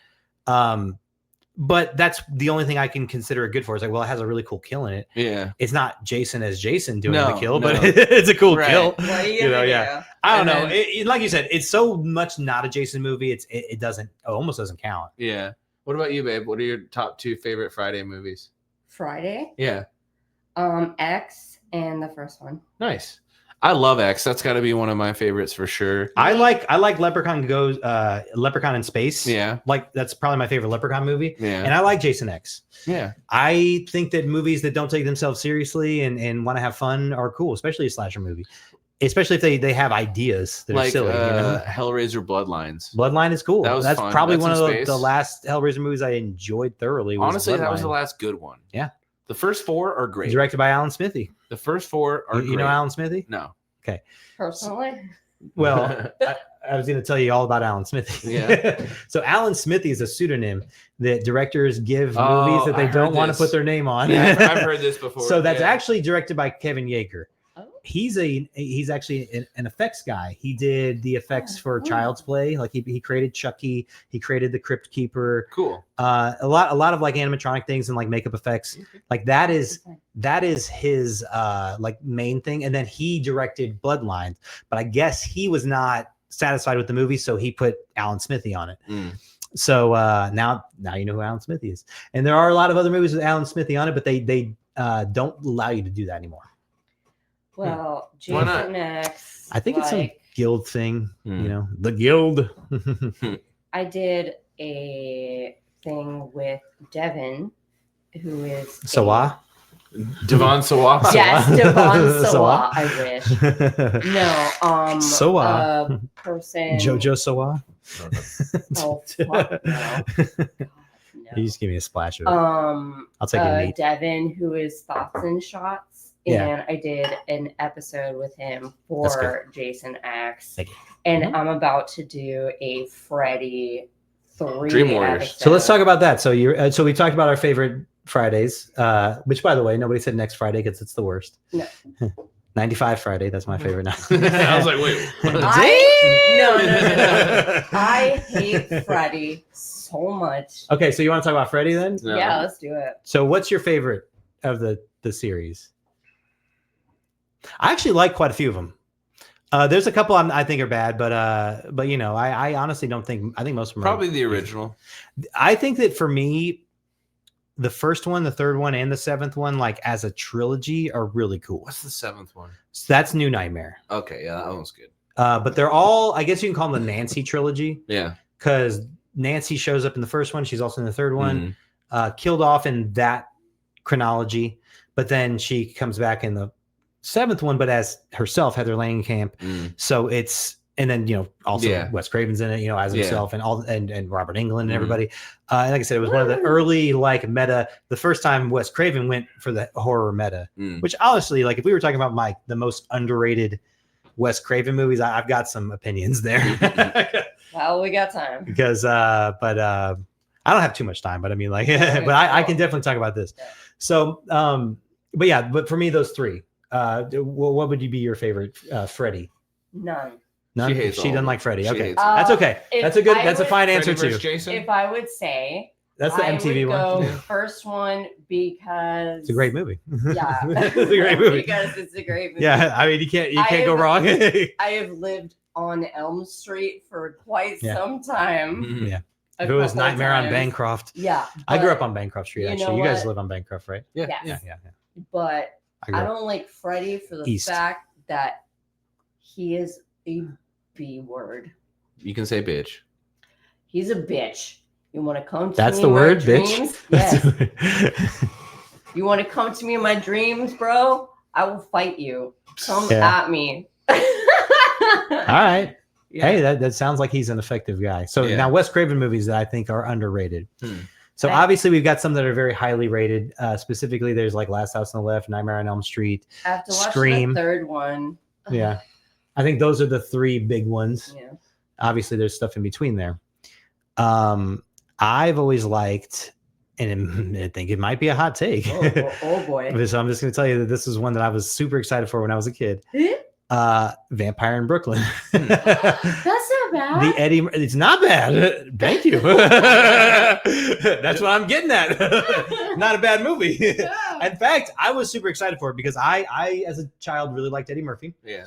B: but that's the only thing I can consider it good for. It's like, well, it has a really cool kill in it.
A: Yeah,
B: it's not Jason as Jason doing the kill, but it's a cool kill.
C: Well,
B: I don't know. Like you said, it's so much not a Jason movie. It doesn't almost doesn't count.
A: Yeah. What about you, babe? What are your top 2 favorite Friday movies?
C: Friday?
A: Yeah.
C: X and the first one.
B: Nice.
A: I love X. That's got to be one of my favorites for sure.
B: I like Leprechaun in Space.
A: Yeah.
B: Like that's probably my favorite Leprechaun movie.
A: Yeah.
B: And I like Jason X.
A: Yeah.
B: I think that movies that don't take themselves seriously and want to have fun are cool, especially a slasher movie. Especially if they have ideas that are silly.
A: Hellraiser Bloodlines.
B: Bloodline is cool. That's
A: fun.
B: Probably one of the last Hellraiser movies I enjoyed thoroughly.
A: Honestly, that was the last good one.
B: Yeah.
A: The first 4 are great.
B: Directed by Alan Smithy.
A: The first 4 are great.
B: You know Alan Smithy?
A: No.
B: Okay.
C: Personally?
B: Well, I was going to tell you all about Alan Smithy.
A: Yeah.
B: So Alan Smithy is a pseudonym that directors give movies that they don't want to put their name on.
A: Yeah, I've heard this before.
B: So that's actually directed by Kevin Yeager.
C: Oh.
B: He's actually an effects guy. He did the effects for Child's Play. Like he created Chucky. He created the Crypt Keeper.
A: Cool.
B: A lot of like animatronic things and like makeup effects. Like that is his like main thing. And then he directed Bloodlines. But I guess he was not satisfied with the movie, so he put Alan Smithy on it. So now you know who Alan Smithy is. And there are a lot of other movies with Alan Smithy on it, but they don't allow you to do that anymore.
C: Well, Jason X.
B: I think it's some guild thing, the guild.
C: I did a thing with Devin, who is
B: Sawa.
A: Devon Sawa.
C: Yes, Devon Sawa. I wish. No,
B: Sawa.
C: A person.
B: Jojo Sawa.
C: Oh, fuck no. God, no.
B: You just give me a splash of it. I'll take a neat.
C: Devin, who is Thoughts and Shots. And I did an episode with him for Jason X. And I'm about to do a Freddy 3
A: Dream Warriors.
C: episode.
B: So let's talk about that. So so we talked about our favorite Fridays, which by the way, nobody said next Friday because it's the worst.
C: No.
B: 95 Friday. That's my favorite now.
A: I was like, wait.
C: No. I hate Freddy so much.
B: Okay, so you want to talk about Freddy then?
A: No.
C: Yeah, let's do it.
B: So what's your favorite of the series? I actually like quite a few of them. There's a couple I think are bad, but I honestly don't think. I think most of them
A: probably the original.
B: I think that for me, the first one, the third one, and the seventh one, like as a trilogy, are really cool.
A: What's the 7th one?
B: So that's New Nightmare.
A: Okay, yeah, that one's good.
B: But they're all, I guess you can call them the Nancy trilogy.
A: Yeah,
B: because Nancy shows up in the first one. She's also in the third one. Killed off in that chronology, but then she comes back in the 7th one, but as herself, Heather Langenkamp. So it's, and then also Wes Craven's in it, as himself, and all and Robert Englund and everybody. Like I said, it was one of the early like meta. The first time Wes Craven went for the horror meta, which honestly, like if we were talking about the most underrated Wes Craven movies, I've got some opinions there.
C: Well, we got time.
B: Because, I don't have too much time, but I mean, like, but I can definitely talk about this. Yeah. So, but for me, those three. What would be your favorite, Freddy?
C: None.
B: She doesn't like Freddy. Okay, that's okay. That's a fine answer too.
A: Jason?
C: If I would say,
B: that's the MTV
C: one. First one because
B: it's a great movie.
C: Yeah,
B: it's a great movie.
C: Because it's a great movie.
B: Yeah, I mean you can't go wrong.
C: I have lived on Elm Street for quite some time.
B: Mm-hmm. Yeah. If it was Nightmare on Bancroft.
C: Yeah.
B: I grew up on Bancroft Street, actually. You guys live on Bancroft, right?
C: Yeah.
B: Yeah.
C: But I don't like Freddy for the fact that he is a B word.
A: You can say bitch.
C: He's a bitch. You want to come to
B: That's
C: me
B: the
C: in
B: word,
C: my
B: bitch?
C: Dreams? Yes. You want to come to me in my dreams, bro? I will fight you. Come at me.
B: All right. Yeah. Hey, that sounds like he's an effective guy. So now Wes Craven movies that I think are underrated. So obviously we've got some that are very highly rated. Specifically, there's like Last House on the Left, Nightmare on Elm Street,
C: I have to watch
B: Scream.
C: The third one.
B: Yeah. I think those are the three big ones. Yeah. Obviously, there's stuff in between there. I've always liked, and I think it might be a hot take.
C: Oh boy.
B: So I'm just going to tell you that this is one that I was super excited for when I was a kid. Vampire in Brooklyn.
C: That's not bad.
B: It's not bad. Thank you. That's what I'm getting at. Not a bad movie. Yeah. In fact, I was super excited for it because I as a child really liked Eddie Murphy.
A: Yeah.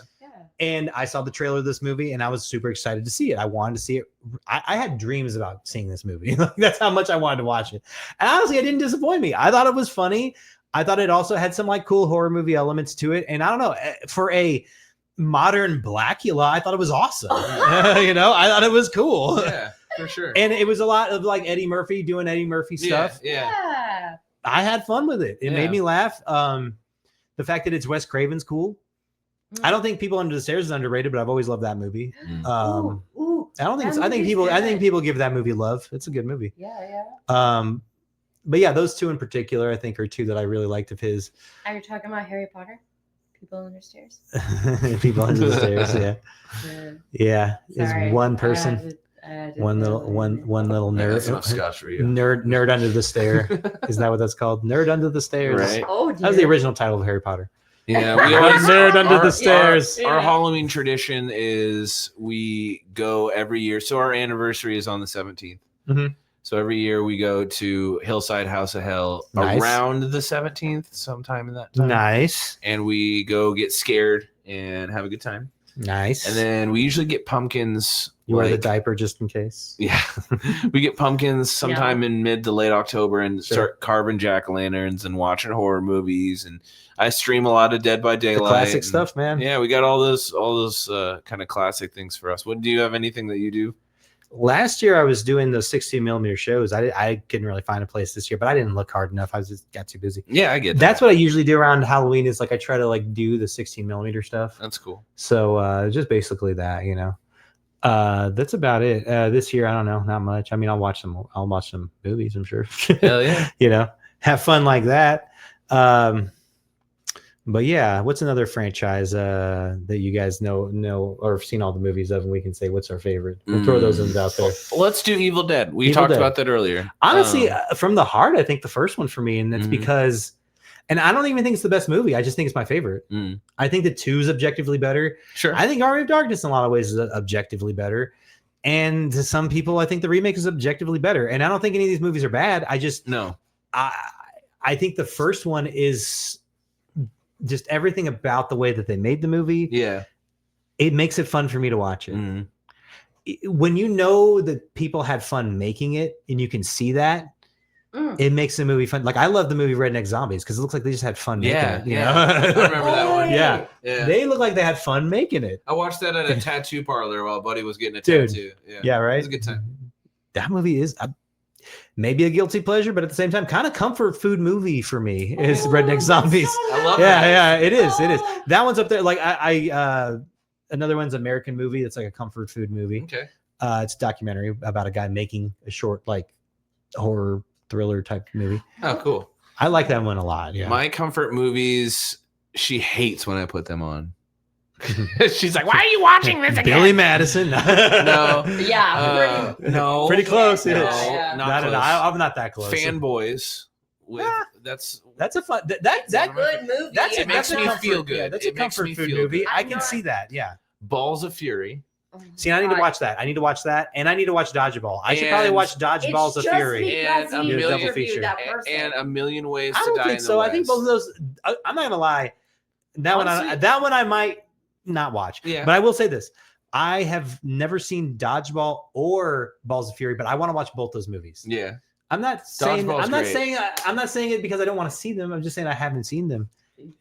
B: And I saw the trailer of this movie and I was super excited to see it. I wanted to see it. I had dreams about seeing this movie. That's how much I wanted to watch it. And honestly, it didn't disappoint me. I thought it was funny. I thought it also had some like cool horror movie elements to it. And I don't know, for a modern Blackula, I thought it was awesome. I thought it was cool.
A: Yeah, for sure.
B: And it was a lot of like Eddie Murphy doing Eddie Murphy stuff.
C: Yeah.
B: I had fun with it. It made me laugh. The fact that it's Wes Craven's cool. I don't think People Under the Stairs is underrated, but I've always loved that movie. I think people give that movie love. It's a good movie.
C: Yeah.
B: But yeah, those two in particular, I think, are two that I really liked of his.
C: Are you talking about Harry Potter? People Under the Stairs.
B: People Under the Stairs. Yeah. Is one person. One little nerd.
A: That's enough Scotch for you.
B: Nerd under the stair. Is that what that's called? Nerd under the stairs.
C: Right. Oh, dear.
B: That was the original title of Harry Potter.
A: Yeah, we always
B: nerd under the stairs.
A: Our Halloween tradition is we go every year. So our anniversary is on the 17th.
B: Mm-hmm.
A: So every year we go to Hillside House of Hell around the 17th, sometime in that time.
B: Nice.
A: And we go get scared and have a good time.
B: Nice.
A: And then we usually get pumpkins.
B: You wear the diaper just in case.
A: Yeah. We get pumpkins sometime in mid to late October and start carving jack-o'-lanterns and watching horror movies. And I stream a lot of Dead by Daylight.
B: The classic stuff, man.
A: Yeah, we got all those kind of classic things for us. Do you have anything that you do?
B: Last year I was doing those 16 millimeter shows. I couldn't really find a place this year, but I didn't look hard enough. I just got too busy.
A: Yeah, I get that.
B: That's what I usually do around Halloween is like I try to like do the 16 millimeter stuff.
A: That's cool.
B: So just basically that, that's about it. This year, I don't know, not much. I mean, I'll watch some movies, I'm sure.
A: Hell yeah.
B: Have fun like that. But yeah, what's another franchise that you guys know or have seen all the movies of, and we can say what's our favorite? We'll throw those ones out there.
A: Let's do Evil Dead. We talked about that earlier.
B: Honestly, from the heart, I think the first one for me, and that's because, and I don't even think it's the best movie. I just think it's my favorite. I think that 2 is objectively better. Sure. I think Army of Darkness in a lot of ways is objectively better. And to some people, I think the remake is objectively better. And I don't think any of these movies are bad. I just I think the first one is just everything about the way that they made the movie. Yeah. It makes it fun for me to watch it. When you know that people had fun making it and you can see that, it makes the movie fun. Like I love the movie Redneck Zombies because it looks like they just had fun making it. You know?
A: I remember that one.
B: Yeah. They look like they had fun making it.
A: I watched that at a tattoo parlor while Buddy was getting a tattoo.
B: Yeah, right?
A: It was a good time.
B: That movie is maybe a guilty pleasure, but at the same time, kind of comfort food movie for me is Redneck Zombies.
A: I love that.
B: Yeah, it is. That one's up there. Like I another one's American movie. That's like a comfort food movie.
A: Okay.
B: It's a documentary about a guy making a short like horror thriller type movie.
A: Oh, cool.
B: I like that one a lot. Yeah.
A: My comfort movies, she hates when I put them on. She's like, why are you watching this again?
B: Billy Madison.
A: No.
C: Yeah.
A: No.
B: Pretty close.
A: No,
C: Yeah.
A: not close.
B: I'm not that close.
A: Fanboys. With
B: that's a fun.
C: It's
B: That
C: a good movie.
A: It makes me feel good.
B: Yeah, that's
A: It
B: a
A: makes
B: comfort
A: me
B: food
A: feel
B: movie.
A: good.
B: I can see that. Yeah.
A: Balls of Fury.
B: See, I need to watch that. I need to watch that, and I need to watch Dodgeball. I should probably watch Dodgeballs of Fury.
A: And a million
B: double feature.
A: And A Million Ways
B: I
A: to
B: don't
A: Die
B: think
A: in
B: so.
A: the
B: I think both of those. I'm not gonna lie. That one I might not watch.
A: Yeah.
B: But I will say this: I have never seen Dodgeball or Balls of Fury, but I want to watch both those movies.
A: Yeah.
B: I'm not saying.
A: Dodgeball's
B: I'm not
A: great.
B: saying. I'm not saying it because I don't want to see them. I'm just saying I haven't seen them.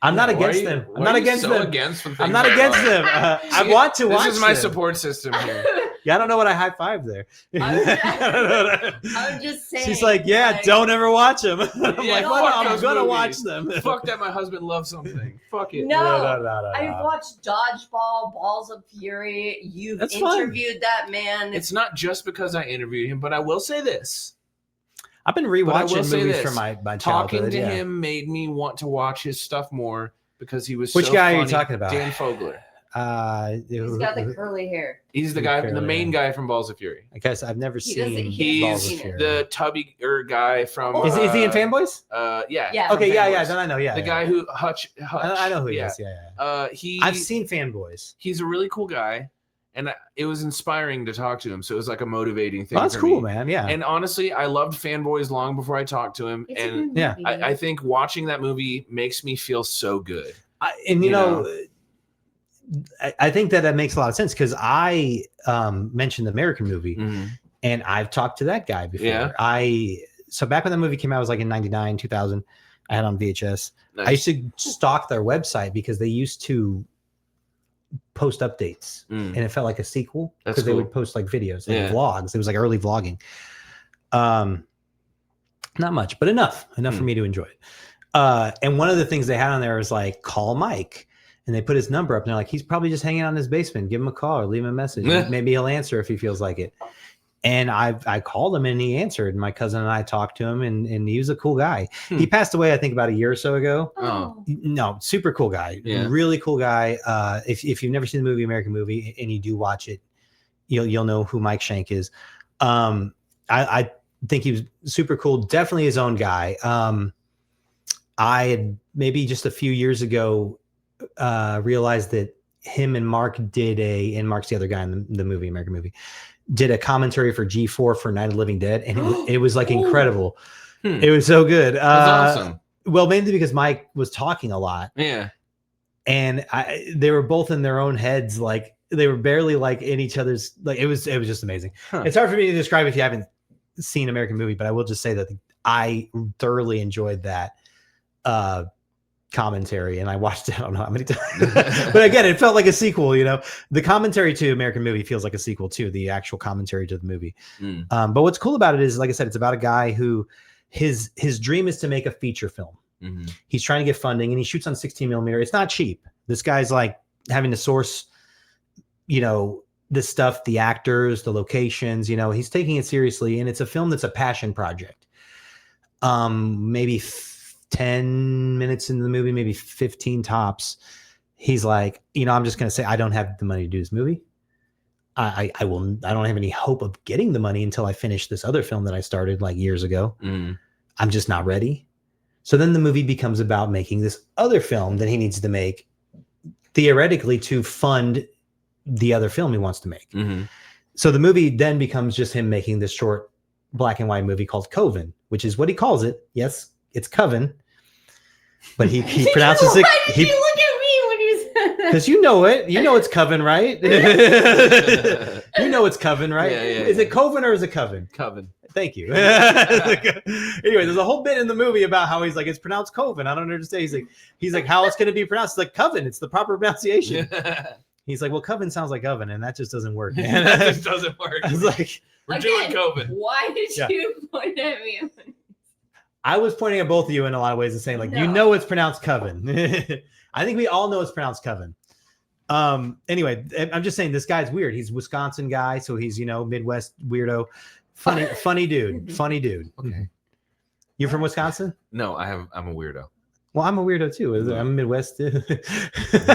B: I'm not against them. I'm
A: Why
B: not
A: are you
B: against
A: so
B: them.
A: against the
B: I'm
A: things
B: not
A: I
B: against
A: love?
B: them. I want to watch.
A: This is my
B: them.
A: support system here.
B: Yeah, I don't know what I high five there.
C: I'm just saying.
B: She's like, yeah, don't ever watch them. I'm
A: Yeah,
B: like,
A: fuck
B: well, I'm
A: those
B: gonna
A: movies.
B: watch them.
A: Fuck that my husband loves something. Fuck it.
C: No,
B: No.
C: I've watched Dodgeball, Balls of Fury. You've
B: That's fun.
C: interviewed that man.
A: It's not just because I interviewed him, but I will say this.
B: I've been
A: But I will
B: rewatching
A: say
B: movies
A: this.
B: from my
A: Talking
B: childhood.
A: to
B: yeah.
A: him made me want to watch his stuff more because he was
B: Which
A: so
B: guy are you
A: funny.
B: talking about?
A: Dan Fogler.
C: He's got the curly hair.
A: He's the guy, the main guy from Balls of Fury.
B: I guess I've never
C: He doesn't-
B: seen
C: he-
B: Balls of
A: He's
B: Fury.
A: the tubby guy from.
B: Is he in Fanboys?
A: Yeah.
C: Yeah.
A: from
B: Okay, yeah.
A: Fanboys.
B: Then I know. Yeah,
A: The
B: yeah.
A: guy who Hutch.
B: I know who he
A: yeah.
B: is. Yeah. I've seen Fanboys.
A: He's a really cool guy, and it was inspiring to talk to him. So it was like a motivating thing.
B: Well, that's
A: for
B: cool,
A: me.
B: man. Yeah.
A: And honestly, I loved Fanboys long before I talked to him,
C: It's a
A: and
C: good
B: yeah,
C: movie.
A: I think watching that movie makes me feel so good.
B: And you
A: you
B: know, I think that makes a lot of sense because I mentioned the American movie, and I've talked to that guy before.
A: Yeah.
B: So back when the movie came out, it was like in 99, 2000. I had on VHS.
A: Nice.
B: I used to stalk their website because they used to post updates, and it felt like a sequel
A: That's
B: because they
A: cool.
B: would post like videos and
A: Yeah.
B: vlogs. It was like early vlogging. Not much, but enough for me to enjoy it. And one of the things they had on there was like, call Mike. And they put his number up and they're like, he's probably just hanging out in his basement. Give him a call or leave him a message.
A: Yeah.
B: Maybe he'll answer if he feels like it. And I called him and he answered. My cousin and I talked to him and he was a cool guy. He passed away, I think, about a year or so ago.
C: Oh.
B: No, super cool guy.
A: Yeah.
B: Really cool guy. If you've never seen the movie American Movie and you do watch it, you'll know who Mike Shank is. I think he was super cool. Definitely his own guy. I had maybe just a few years ago realized that him and Mark and Mark's the other guy in the movie, American Movie, did a commentary for G4 for Night of the Living Dead. And it was like incredible. It was so good.
A: That's awesome.
B: Well, mainly because Mike was talking a lot.
A: Yeah.
B: And they were both in their own heads. Like they were barely like in each other's, like it was just amazing.
A: Huh.
B: It's hard for me to describe if you haven't seen American Movie, but I will just say that I thoroughly enjoyed that commentary, and I watched it I don't know how many times. But again, it felt like a sequel. You know, the commentary to American Movie feels like a sequel to the actual commentary to the movie. But what's cool about it is, like I said, it's about a guy who his dream is to make a feature film. He's trying to get funding and he shoots on 16 millimeter. It's not cheap. This guy's like having to source, you know, this stuff, the actors, the locations, you know, he's taking it seriously, and it's a film that's a passion project. Maybe 10 minutes into the movie, maybe 15 tops, he's like, you know, I'm just going to say I don't have the money to do this movie. I don't have any hope of getting the money until I finish this other film that I started like years ago. I'm just not ready. So then the movie becomes about making this other film that he needs to make, theoretically, to fund the other film he wants to make. So the movie then becomes just him making this short black and white movie called Coven, which is what he calls it. Yes, it's Coven, but he pronounces it.
C: Why did you look at me when you said that?
B: Because you know it. You know it's Coven, right? You know it's Coven, right?
A: Yeah,
B: Is it Coven or is it Coven?
A: Coven.
B: Thank you. Anyway, there's a whole bit in the movie about how he's like, it's pronounced Coven. I don't understand. He's like, how else can it be pronounced? It's like Coven. It's the proper pronunciation. He's like, well, Coven sounds like oven, and that just doesn't work. Man.
A: That just doesn't work.
B: I was like,
A: We're doing Coven.
C: Why did you point at me?
B: I was pointing at both of you in a lot of ways and saying, like, you know, it's pronounced Coven. I think we all know it's pronounced Coven. Anyway, I'm just saying this guy's weird. He's a Wisconsin guy, so he's, you know, Midwest weirdo, funny dude.
A: Okay.
B: You from Wisconsin?
A: No, I'm a weirdo.
B: Well, I'm a weirdo too. I'm Midwest too.
A: If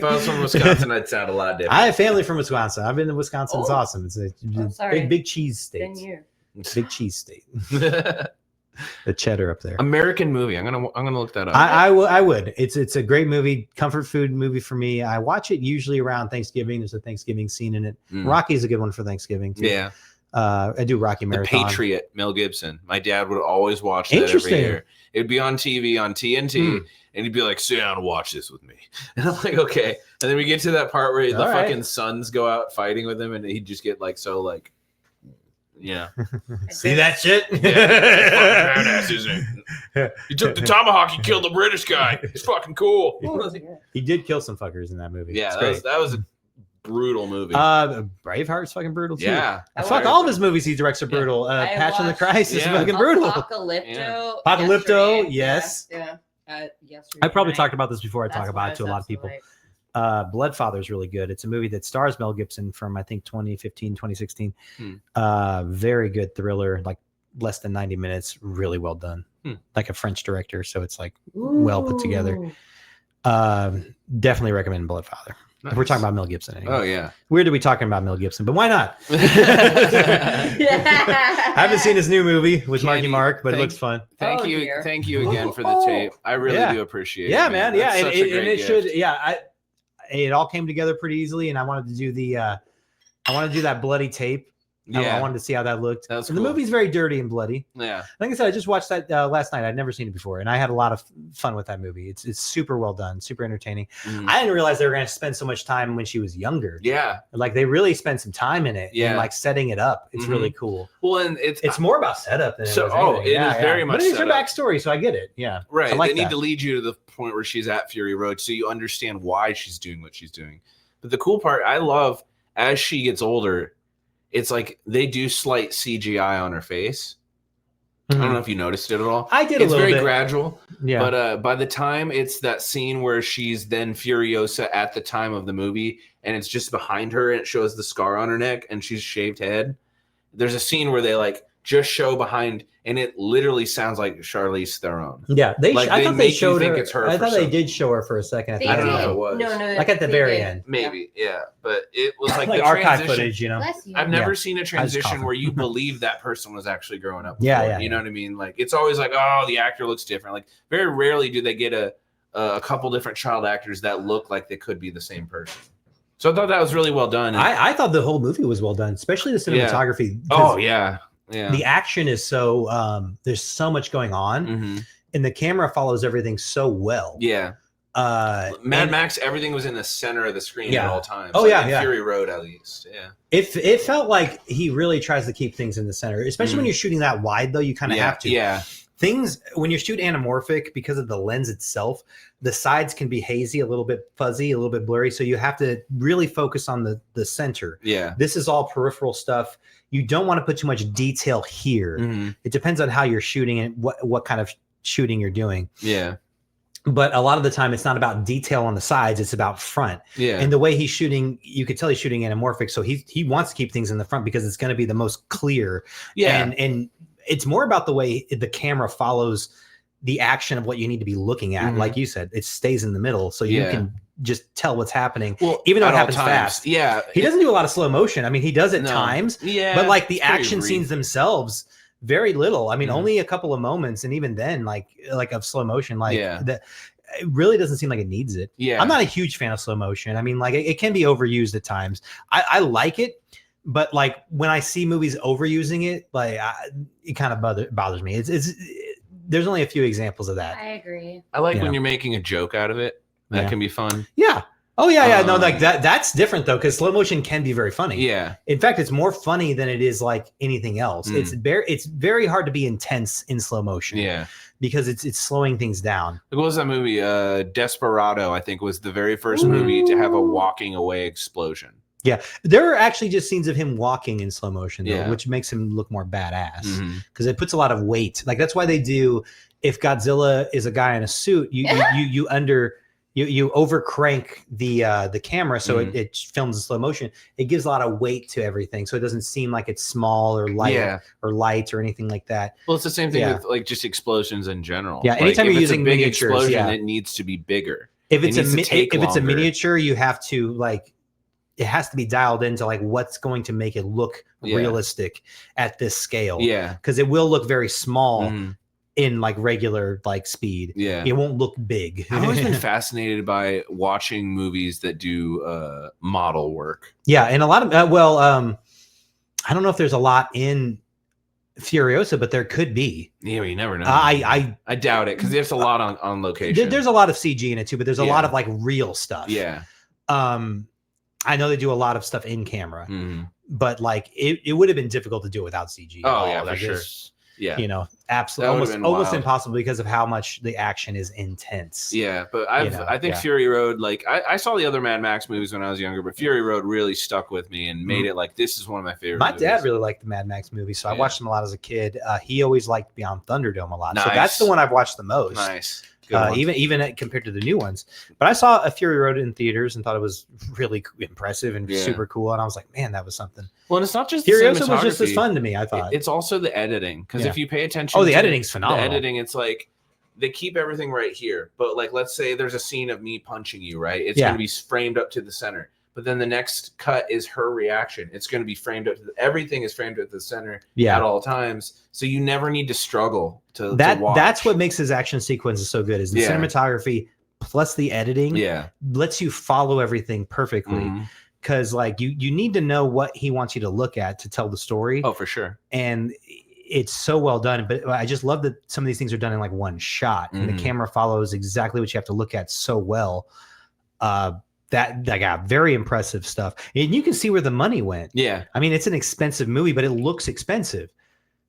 A: I was from Wisconsin, I'd sound a lot different.
B: I have family from Wisconsin. I've been to Wisconsin. It's awesome. It's a big cheese state. Big cheese state. The cheddar up there.
A: American movie. I'm gonna look that up.
B: I would. It's a great movie, comfort food movie for me. I watch it usually around Thanksgiving. There's a Thanksgiving scene in it. Rocky is a good one for Thanksgiving too. Yeah. I do Rocky Marathon.
A: The Patriot, Mel Gibson. My dad would always watch that every year. It'd be on TV on TNT, and he'd be like, "Sit down and watch this with me." And I'm like, "Okay." And then we get to that part where the fucking sons go out fighting with him, and he'd just get like so like. Yeah.
B: See that shit?
A: Yeah. Badass, isn't it? He took the tomahawk, he killed the British guy. It's fucking cool.
B: He did kill some fuckers in that movie.
A: Yeah, that was a brutal movie.
B: Braveheart's fucking brutal too.
A: Yeah.
B: Fuck all of his movies he directs are brutal. Passion of the Christ is fucking brutal. Apocalypto, yes. Yeah. I probably talked about this before. I talk about it to a lot of people. Bloodfather is really good. It's a movie that stars Mel Gibson from I think 2015, 2016. Very good thriller, like less than 90 minutes, really well done. Like a French director, so it's like well put together. Definitely recommend Bloodfather. Nice. If we're talking about Mel Gibson anyway.
A: Oh yeah.
B: Weird to be talking about Mel Gibson, but why not? I haven't seen his new movie with Marky Mark, but it looks fun.
A: Thank you again for the tape. I really do appreciate it.
B: Yeah, man. Yeah, and it should. Yeah, it all came together pretty easily, and I wanted to do that bloody tape. Yeah, I wanted to see how that looked. And the movie's very dirty and bloody.
A: Yeah,
B: like I said, I just watched that last night. I'd never seen it before, and I had a lot of fun with that movie. It's super well done, super entertaining. I didn't realize they were going to spend so much time when she was younger.
A: Yeah,
B: like they really spent some time in it. Yeah, and like setting it up. It's really cool.
A: Well, and it's
B: more about setup than
A: it is very much.
B: But it's her backstory, so I get it. Yeah,
A: right. They need to lead you to the point where she's at Fury Road, so you understand why she's doing what she's doing. But the cool part I love as she gets older. It's like they do slight CGI on her face. I don't know if you noticed it at all.
B: I did a little bit.
A: It's very gradual. Yeah. But by the time it's that scene where she's then Furiosa at the time of the movie, and it's just behind her, and it shows the scar on her neck, and she's shaved head. There's a scene where they like just show behind, and it literally sounds like Charlize Theron.
B: Yeah, I thought they showed her. It's her. I thought they did show her for a second.
A: I don't know how it was.
C: No,
B: like at the very end.
A: Maybe, yeah. But it was like
B: the archive footage, you know.
A: I've never seen a transition where you believe that person was actually growing up.
B: Yeah.
A: You know what I mean? Like it's always like, oh, the actor looks different. Like very rarely do they get a couple different child actors that look like they could be the same person. So I thought that was really well done.
B: I thought the whole movie was well done, especially the cinematography.
A: Oh yeah. Yeah.
B: The action is so there's so much going on, and the camera follows everything so well.
A: Yeah. Mad Max, everything was in the center of the screen at all times.
B: Oh
A: like Fury Road, at least. Yeah.
B: It felt like he really tries to keep things in the center, especially when you're shooting that wide. Though you kind of have to.
A: Yeah.
B: Things when you shoot anamorphic because of the lens itself, the sides can be hazy, a little bit fuzzy, a little bit blurry. So you have to really focus on the center.
A: Yeah.
B: This is all peripheral stuff. You don't want to put too much detail here. It depends on how you're shooting and what kind of shooting you're doing.
A: Yeah.
B: But a lot of the time it's not about detail on the sides, it's about front.
A: Yeah.
B: And the way he's shooting, you could tell he's shooting anamorphic. So he wants to keep things in the front because it's going to be the most clear.
A: Yeah.
B: And it's more about the way the camera follows the action of what you need to be looking at. Like you said, it stays in the middle. So you can just tell what's happening. Well, even though it happens fast.
A: Yeah.
B: He doesn't do a lot of slow motion. I mean, he does at times.
A: Yeah.
B: But like the action scenes themselves, very little. I mean, only a couple of moments. And even then, like of slow motion, it really doesn't seem like it needs it.
A: Yeah.
B: I'm not a huge fan of slow motion. I mean, like it can be overused at times. I like it. But like when I see movies overusing it, like it kind of bothers me. There's only a few examples of that.
C: I agree.
A: I like when you're making a joke out of it. That can be fun.
B: Yeah. Oh yeah. No, like that's different though, because slow motion can be very funny.
A: Yeah.
B: In fact, it's more funny than it is like anything else. It's very hard to be intense in slow motion.
A: Yeah.
B: Because it's slowing things down.
A: What was that movie? Desperado, I think, was the very first movie to have a walking away explosion.
B: Yeah, there are actually just scenes of him walking in slow motion, though, which makes him look more badass because it puts a lot of weight. Like that's why they do. If Godzilla is a guy in a suit, you you over crank the camera so it films in slow motion. It gives a lot of weight to everything, so it doesn't seem like it's small or light or anything like that.
A: Well, it's the same thing with like just explosions in general.
B: Yeah, anytime
A: like,
B: you're using
A: a big
B: miniatures,
A: explosion, it needs to be bigger.
B: If it's a miniature, you have to like it has to be dialed into like what's going to make it look realistic at this scale.
A: Yeah,
B: because it will look very small. In like regular like speed, it won't look big.
A: I've always been fascinated by watching movies that do model work.
B: Yeah, and a lot of I don't know if there's a lot in Furiosa, but there could be.
A: Yeah, you never know.
B: I
A: doubt it because there's a lot on location.
B: There's a lot of CG in it too, but there's a lot of like real stuff.
A: Yeah.
B: I know they do a lot of stuff in camera, but like it would have been difficult to do it without CG.
A: Oh yeah, for sure. Yeah,
B: you know, absolutely, almost impossible because of how much the action is intense.
A: Yeah, but I think Fury Road, like I saw the other Mad Max movies when I was younger, but Fury Road really stuck with me and made it like this is one of my favorite.
B: My dad really liked the Mad Max movies, so I watched them a lot as a kid. He always liked Beyond Thunderdome a lot, so that's the one I've watched the most.
A: Nice.
B: Even compared to the new ones. But I saw a Fury Road in theaters and thought it was really impressive and super cool. And I was like, man, that was something.
A: Well, and it's not just
B: Furiosa was just as fun to me, I thought.
A: It's also the editing. Because if you pay attention
B: the editing's phenomenal.
A: The editing, it's like they keep everything right here. But like let's say there's a scene of me punching you, right? It's gonna be framed up to the center. But then the next cut is her reaction. It's going to be framed up. Everything is framed at the center at all times. So you never need to struggle to watch.
B: That's what makes his action sequences so good is the cinematography plus the editing lets you follow everything perfectly. Because like you need to know what he wants you to look at to tell the story.
A: Oh, for sure.
B: And it's so well done. But I just love that some of these things are done in like one shot. And the camera follows exactly what you have to look at so well. That got very impressive stuff. And you can see where the money went. Yeah. I mean, it's an expensive movie, but it looks expensive.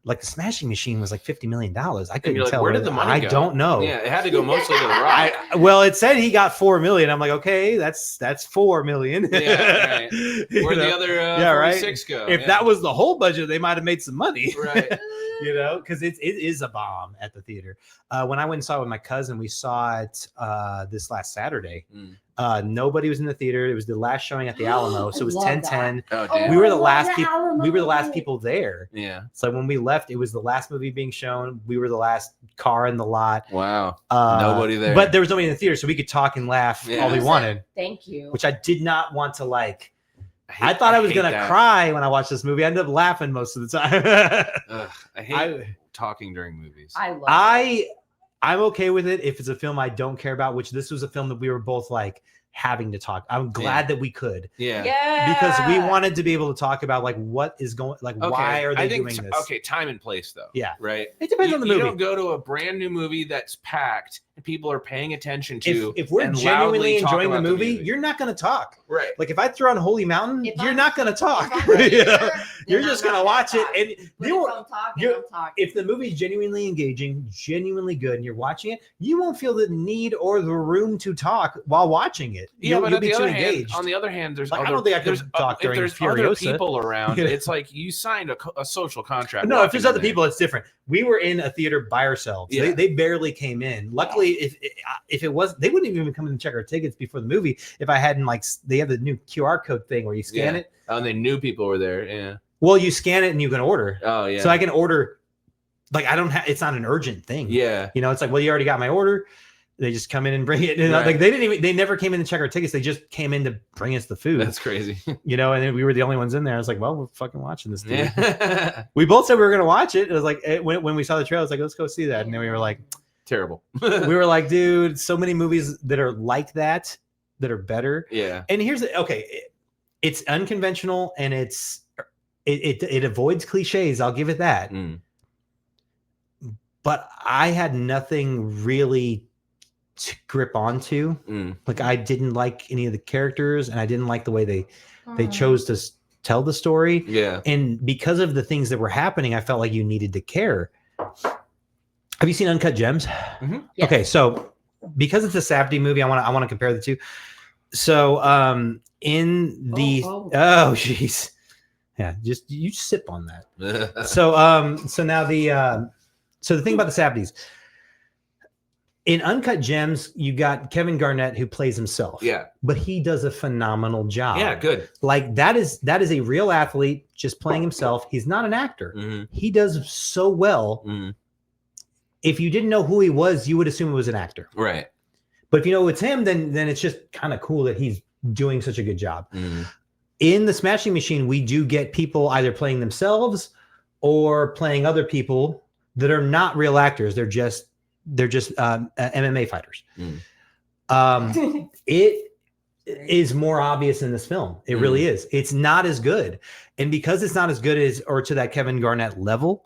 B: Like the Smashing Machine was like $50 million. I couldn't tell.
A: Where did the money go?
B: I don't know.
A: Yeah, it had to go mostly to the Rock.
B: Well, it said he got $4 million. I'm like, okay, that's $4 million.
A: Yeah, right. Where'd the other 46 go?
B: If that was the whole budget, they might have made some money.
A: Right.
B: You know, because it is a bomb at the theater. When I went and saw it with my cousin, we saw it this last Saturday. Nobody was in the theater. It was the last showing at the Alamo, so it was 10:10.
A: Oh,
B: we were the last people. We were the last people there.
A: Yeah.
B: So when we left, it was the last movie being shown. We were the last car in the lot.
A: Wow. Nobody there.
B: But there was nobody in the theater, so we could talk and laugh all we wanted.
C: Thank you.
B: Which I did not want to like. I thought I was gonna cry when I watched this movie. I ended up laughing most of the time.
A: I hate talking during movies.
B: I'm okay with it if it's a film I don't care about, which this was a film that we were both like having to talk. I'm glad that we could.
C: Yeah.
B: Because we wanted to be able to talk about like what is going like why are they doing this?
A: Okay, time and place though.
B: Yeah.
A: Right.
B: It depends on the movie.
A: You don't go to a brand new movie that's packed and people are paying attention to.
B: If we're genuinely enjoying the movie, you're not gonna talk.
A: Right.
B: Like if I throw on Holy Mountain, you're not gonna talk. You know? You're just gonna watch it and if the movie's genuinely engaging, genuinely good, and you're watching it, you won't feel the need or the room to talk while watching it.
A: But on the other hand, there's
B: like, I don't think I could talk during Furiosa.
A: Other people around. It's like you signed a social contract.
B: No, if there's other people, it's different. We were in a theater by ourselves. Yeah. They barely came in. Luckily, if it was, they wouldn't even come in and check our tickets before the movie. If I hadn't like, they have the new QR code thing where you scan it.
A: Oh, and they knew people were there. Yeah.
B: Well, you scan it and you can order.
A: Oh yeah.
B: So I can order. Like I don't have. It's not an urgent thing.
A: Yeah.
B: You know, it's like, well, you already got my order. They just come in and bring it. And like they never came in to check our tickets. They just came in to bring us the food.
A: That's crazy.
B: You know, and then we were the only ones in there. I was like, well, we're fucking watching this thing. Yeah. We both said we were going to watch it. It was like, when we saw the trailer, I was like, let's go see that. And then we were like,
A: terrible.
B: We were like, dude, so many movies that are like that are better.
A: Yeah.
B: And here's it's unconventional and it avoids cliches. I'll give it that. But I had nothing really to grip onto. Like I didn't like any of the characters and I didn't like the way they chose to tell the story.
A: Yeah.
B: And because of the things that were happening, I felt like you needed to care. Have you seen Uncut Gems?
C: Yes.
B: Okay, so because it's a Safdie movie, I want to compare the two. So in the jeez. Yeah, just you sip on that. So now the thing about the Safdies, In Uncut Gems, you got Kevin Garnett who plays himself.
A: Yeah.
B: But he does a phenomenal job.
A: Yeah, good.
B: Like that is a real athlete just playing himself. He's not an actor.
A: Mm-hmm.
B: He does so well.
A: Mm-hmm.
B: If you didn't know who he was, you would assume it was an actor.
A: Right.
B: But if you know it's him, then it's just kind of cool that he's doing such a good job.
A: Mm-hmm.
B: In the Smashing Machine, we do get people either playing themselves or playing other people that are not real actors. They're just MMA fighters. It is more obvious in this film. It really is. It's not as good. And because it's not as good as or to that Kevin Garnett level,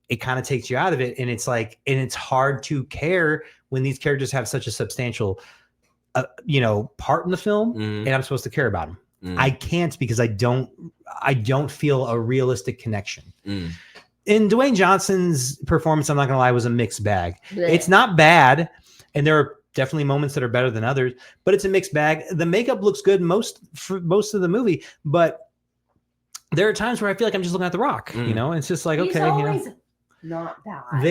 B: it kind of takes you out of it. And it's like, and it's hard to care when these characters have such a substantial, part in the film and I'm supposed to care about them. I can't because I don't feel a realistic connection. In Dwayne Johnson's performance, I'm not gonna lie, was a mixed bag.
C: Blech.
B: It's not bad, and there are definitely moments that are better than others, but it's a mixed bag. The makeup looks good for most of the movie, but there are times where I feel like I'm just looking at The Rock. It's just like,
C: He's
B: okay,
C: always not bad.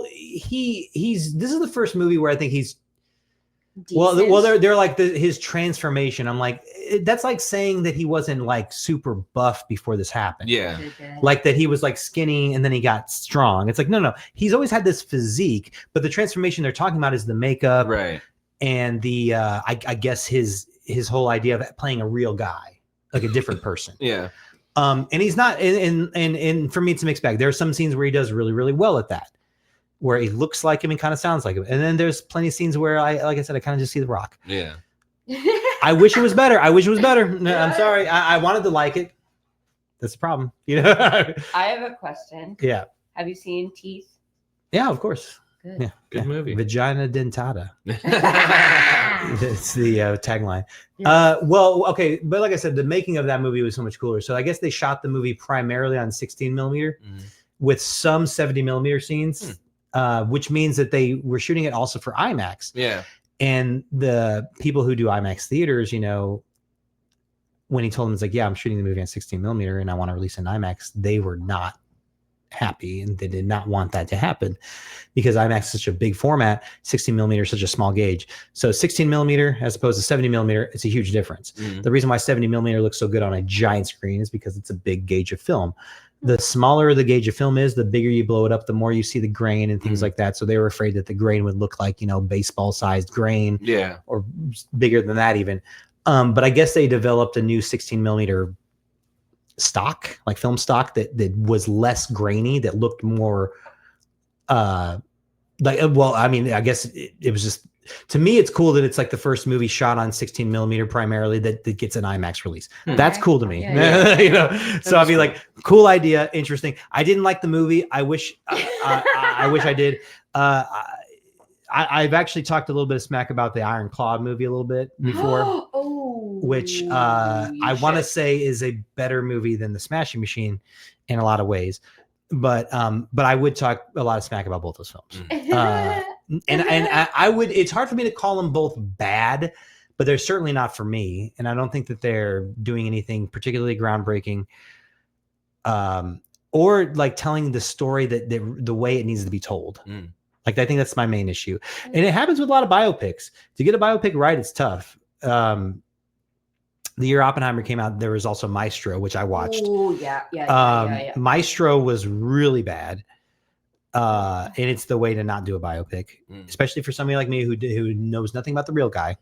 B: he's this is the first movie where I think he's
C: Decent.
B: well, they're like his transformation. I'm like, that's like saying that he wasn't like super buff before this happened.
A: Yeah.
B: Like that he was like skinny and then he got strong. It's like, no. He's always had this physique, but the transformation they're talking about is the makeup.
A: Right.
B: And the, I guess his whole idea of playing a real guy, like a different person.
A: Yeah.
B: And he's not, and for me, it's a mixed bag. There are some scenes where he does really, really well at that, where he looks like him and kind of sounds like him. And then there's plenty of scenes where like I said, I kind of just see The Rock.
A: Yeah.
B: I wish it was better. No, I'm sorry. I wanted to like it. That's the problem.
C: I have a question.
B: Yeah.
C: Have you seen Teeth?
B: Yeah, of course.
C: Good.
B: Yeah.
A: Good movie.
B: Vagina dentata. It's the tagline.
C: Yeah.
B: Well, okay. But like I said, the making of that movie was so much cooler. So I guess they shot the movie primarily on 16 millimeter with some 70 millimeter scenes, which means that they were shooting it also for IMAX.
A: Yeah.
B: And the people who do IMAX theaters, when he told them, it's like, yeah, I'm shooting the movie on 16 millimeter and I want to release in IMAX, they were not happy and they did not want that to happen because IMAX is such a big format, 16 millimeter is such a small gauge. So 16 millimeter as opposed to 70 millimeter, it's a huge difference. The reason why 70 millimeter looks so good on a giant screen is because it's a big gauge of film. The smaller the gauge of film is, the bigger you blow it up, the more you see the grain and things like that. So they were afraid that the grain would look like, baseball sized grain, or bigger than that even. But I guess they developed a new 16 millimeter stock, like film stock that was less grainy, that looked more I guess it was just, to me, it's cool that it's like the first movie shot on 16 millimeter primarily that gets an IMAX release. That's cool to me.
C: Yeah.
B: So I'd be like, cool idea, interesting. I didn't like the movie. I wish I wish I did. I've actually talked a little bit of smack about the Iron Claw movie a little bit before, which I want to say is a better movie than the Smashing Machine in a lot of ways. But I would talk a lot of smack about both those films. And I would, it's hard for me to call them both bad, but they're certainly not for me. And I don't think that they're doing anything particularly groundbreaking, or like telling the story that the way it needs to be told. Like, I think that's my main issue. And it happens with a lot of biopics. To get a biopic right, it's tough. The year Oppenheimer came out, there was also Maestro, which I watched.
C: Oh, yeah.
B: Maestro was really bad. And it's the way to not do a biopic, especially for somebody like me who knows nothing about the real guy.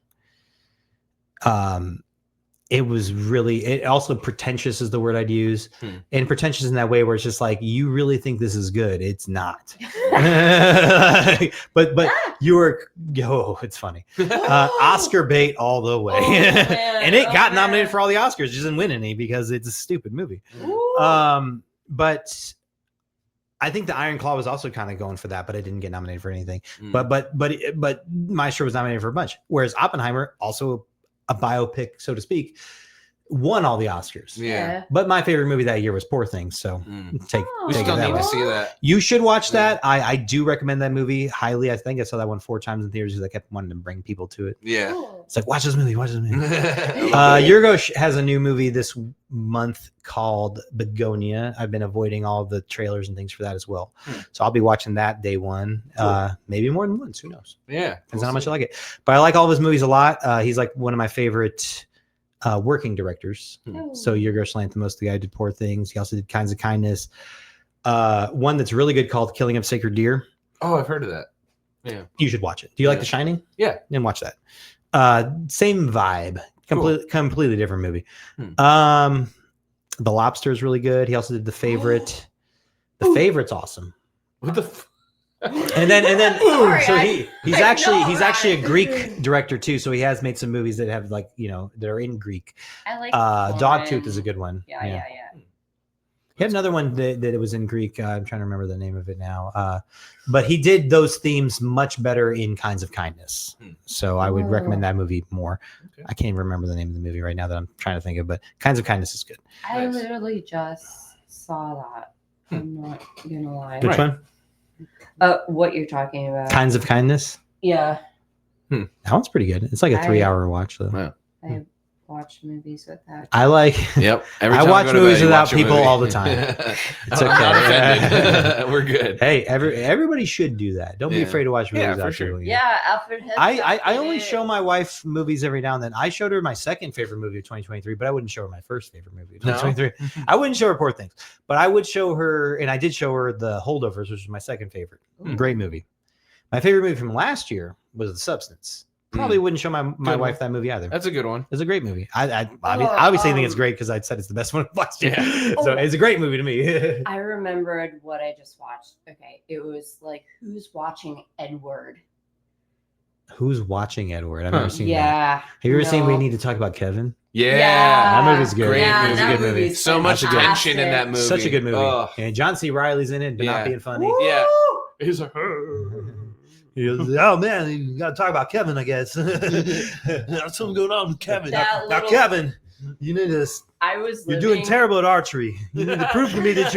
B: It was really, it also pretentious is the word I'd use, and pretentious in that way where it's just like, you really think this is good. It's not. but you were, it's funny. Oscar bait all the way. And it got nominated for all the Oscars, just didn't win any because it's a stupid movie. But I think the Iron Claw was also kind of going for that, but it didn't get nominated for anything. But Maestro was nominated for a bunch. Whereas Oppenheimer, also a biopic, so to speak, won all the Oscars.
A: Yeah.
B: But my favorite movie that year was Poor Things. So
A: We
B: take
A: still
B: it that
A: need
B: way.
A: to see that.
B: You should watch that. I do recommend that movie highly. I think I saw that one 4 times in theaters because I kept wanting to bring people to it.
A: Yeah.
B: It's like, watch this movie.
A: I
B: Yorgos has a new movie this month called Begonia. I've been avoiding all the trailers and things for that as well. So I'll be watching that day one.
A: Cool.
B: Maybe more than once. Who knows?
A: Yeah.
B: Depends on how much I like it. But I like all of his movies a lot. He's like one of my favorite working directors. So Yorgos Lanthimos, the guy who did Poor Things. He also did Kinds of Kindness. One that's really good called Killing of Sacred Deer.
A: Oh, I've heard of that. Yeah.
B: You should watch it. Do you like The Shining?
A: Yeah.
B: Then watch that. Same vibe. Completely different movie. The Lobster is really good. He also did The Favorite. The Favorite's awesome.
A: What the
B: And then
C: Sorry,
B: so he's actually a Greek
C: Ryan.
B: director too. So he has made some movies that have like, that are in Greek.
C: I like
B: Dogtooth is a good one.
C: Yeah.
B: He had another one that it was in Greek. I'm trying to remember the name of it now. But he did those themes much better in Kinds of Kindness. So I would recommend that movie more.
A: Okay.
B: I can't even remember the name of the movie right now that I'm trying to think of, but Kinds of Kindness is good.
C: I literally just saw that. I'm not gonna lie.
B: Which one?
C: What you're talking about?
B: Kinds of Kindness.
C: Yeah,
B: That one's pretty good. It's like a 3-hour watch though.
A: Wow.
C: I watch movies with that.
B: I like.
A: Yep. Every
B: I
A: time
B: watch
A: go to
B: movies
A: bed, you
B: without
A: watch a
B: people
A: movie.
B: all the time.
A: It's
B: okay.
A: I'm not offended. We're good.
B: Hey, everybody should do that. Don't be
A: Yeah.
B: afraid to watch movies
A: Yeah,
B: without
A: for sure.
B: people.
C: Yeah, Alfred.
B: I only show my wife movies every now and then. I showed her my second favorite movie of 2023, but I wouldn't show her my first favorite movie of
A: No?
B: 2023. I wouldn't show her Poor Things, but I would show her, and I did show her The Holdovers, which was my second favorite. Great movie. My favorite movie from last year was The Substance. Probably wouldn't show my
A: Good
B: wife
A: one.
B: that movie either.
A: That's a good one.
B: It's a great movie. I obviously think it's great because I said it's the best one of last year. So it's a great movie to me.
C: I remembered what I just watched. Okay, it was like Who's Watching Edward?
B: Who's Watching Edward? I've never seen that.
C: Yeah.
B: Have you ever seen We
C: no.
B: Need to Talk About Kevin?
A: Yeah.
B: That movie's good.
A: Great
C: Yeah,
A: movie.
B: It's a
C: that
B: good movie.
C: movie's
A: So much
B: fantastic.
A: tension in that movie.
B: Such a good movie.
A: Oh.
B: And John C. Riley's in it, but not
A: Yeah.
B: being funny.
A: Yeah. He's like,
B: He goes, oh man, you got to talk about Kevin, I guess. There's something going on with Kevin.
C: That
B: Now,
C: little-
B: Kevin, you need to.
C: I was
B: You're
C: living...
B: doing terrible at archery. You need to prove to me that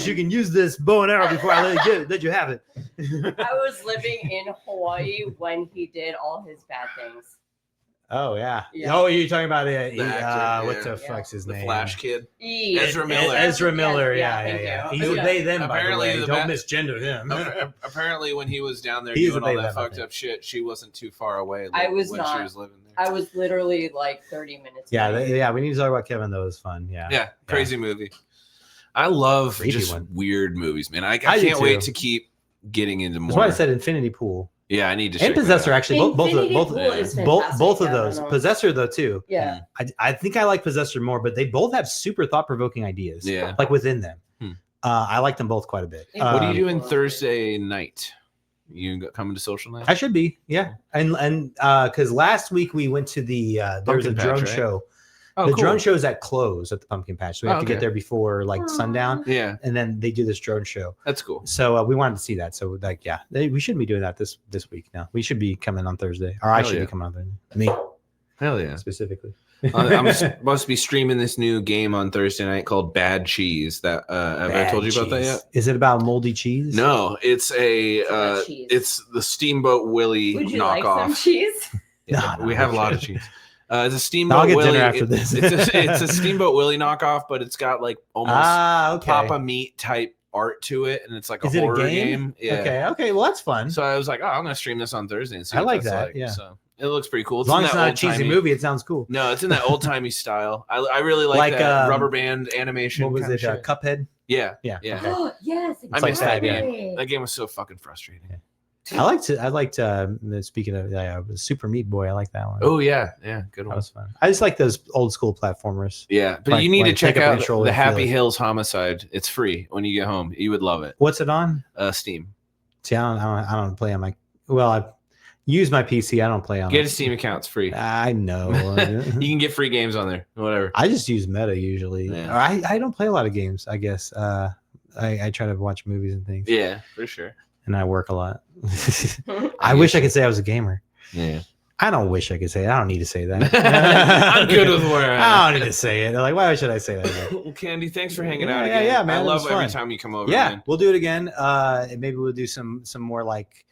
B: you can use this bow and arrow before I let you have it.
C: I was living in Hawaii when he did all his bad things.
B: Oh yeah.
C: Yeah.
B: Oh, you're talking about it.
A: The actor,
B: What
A: yeah.
B: the fuck's his
A: the
B: name?
A: Flash kid.
C: Yeah.
A: Ezra Miller.
B: Ezra Miller.
C: Thank
B: Yeah.
C: you.
B: He's a
C: Yeah.
B: they them. By the
A: Apparently
B: way.
A: the
B: Don't
A: ba-
B: misgender him.
A: Apparently, when he was down there
B: He's
A: doing
B: a
A: all
B: baby,
A: that
B: I
A: fucked
B: think.
A: up shit, she wasn't too far away.
C: I was
A: when
C: not.
A: she was living there.
C: I was literally like 30 minutes
B: Yeah,
C: away.
B: we need to talk about Kevin though. It was fun.
A: Yeah, crazy movie. I love
B: Creepy
A: just
B: one.
A: weird movies, man. I
B: I do
A: can't wait
B: too.
A: to keep getting into more.
B: That's why I said Infinity Pool
A: yeah, I need to.
B: and
A: check that
B: Possessor.
A: out.
B: Actually, both
C: Infinity
B: both
C: Pool is
B: both
C: fantastic.
B: both of
C: Yeah, I don't
B: those.
C: know.
B: Possessor though too.
C: Yeah.
B: I think I like Possessor more, but they both have super thought provoking ideas.
A: Yeah.
B: like within them.
A: Hmm.
B: I like them both quite a bit.
A: What are you doing
C: Um,
A: Thursday night? Coming to social night?
B: I should be, yeah, and because last week we went to the there was a
A: Pumpkin
B: drone
A: Patch, right?
B: show.
A: Oh,
B: The
A: cool.
B: drone show's at close at the Pumpkin Patch, so we have
A: Oh,
B: to get
A: okay.
B: there before like sundown,
A: Yeah,
B: and then they do this drone show.
A: that's cool.
B: So we wanted to see that. So like, yeah, we shouldn't be doing that this week. Now we should be coming on Thursday, or I
A: Hell
B: should
A: yeah.
B: be coming on Thursday. Me
A: Hell yeah.
B: specifically.
A: I'm supposed to be streaming this new game on Thursday night called Bad Cheese. That have I told you about that yet?
B: Is it about moldy cheese?
A: No, it's
C: Bad cheese.
A: it's the Steamboat Willie
C: Would you like some
A: knockoff.
C: cheese?
B: No,
A: We have a lot of cheese. It's a Steamboat
B: I'll get
A: Willie.
B: dinner after this.
A: It's a Steamboat Willie knockoff, but it's got like almost
B: Okay.
A: Papa Meat type art to it, and it's like a
B: Is it a
A: horror
B: game?
A: Yeah.
B: Okay. Well, that's fun.
A: So I was like, oh, I'm gonna stream this on Thursday and see
B: I
A: what
B: like
A: that's
B: that,
A: like.
B: yeah.
A: So it looks pretty cool.
B: As long
A: in
B: as it's
A: that
B: not a cheesy
A: old-timey-
B: movie, it sounds cool.
A: No, it's in that old timey style. I really like
B: Like,
A: that rubber band animation.
B: What was
A: kinda
B: it?
A: shit.
B: Cuphead.
A: Yeah,
B: Yeah.
A: yeah.
B: Okay.
C: Yes.
A: I
B: like
A: missed that
B: that,
A: game. That game was so fucking frustrating.
B: Yeah. I liked. Speaking of Super Meat Boy, I like that one.
A: Oh yeah, good
B: That
A: one.
B: was fun. I just like those old school platformers.
A: Yeah, but
B: Like-
A: you need to
B: like
A: check
B: take up a
A: out
B: controller
A: the
B: and feel
A: Happy
B: it.
A: Hills Homicide. It's free when you get home. You would love it.
B: What's it on?
A: Steam.
B: See, I don't play on my. Well, I use my PC. I don't play on.
A: Get
B: it.
A: a Steam account. It's free.
B: I know.
A: You can get free games on there. Whatever.
B: I just use Meta usually.
A: Yeah.
B: Or I don't play a lot of games. I guess. I try to watch movies and things.
A: Yeah, for sure.
B: And I work a lot. I wish I could say I was a gamer.
A: Yeah.
B: I don't wish I could say it. I don't need to say that.
A: I'm good with where
B: I don't need to say it. Like, why should I say that?
A: Well, Candy, thanks for hanging out again.
B: Yeah, man.
A: I love every time you come over.
B: Yeah,
A: man.
B: we'll do it again. Maybe we'll do some more like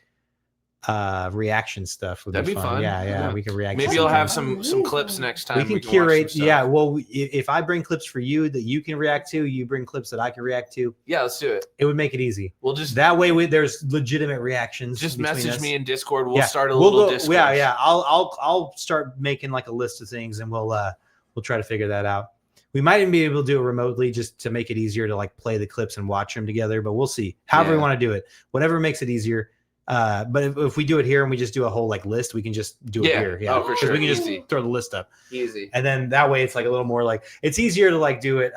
B: reaction stuff.
A: That'd be fun.
B: Yeah, we can react.
A: Maybe you'll have some clips next time.
B: We can curate. Yeah, well, if I bring clips for you that you can react to, you bring clips that I can react to.
A: Yeah, let's do it.
B: It would make it easy.
A: We'll just
B: that way. There's legitimate reactions.
A: Just message me in Discord. We'll start a
B: little
A: Discord.
B: Yeah. I'll start making like a list of things, and we'll try to figure that out. We might even be able to do it remotely just to make it easier to like play the clips and watch them together. But we'll see. However we want to do it, whatever makes it easier. But if we do it here and we just do a whole like list, we can just do it here. Yeah,
A: for sure.
B: We can just throw the list up.
A: Easy.
B: And then that way it's like a little more like it's easier to like do it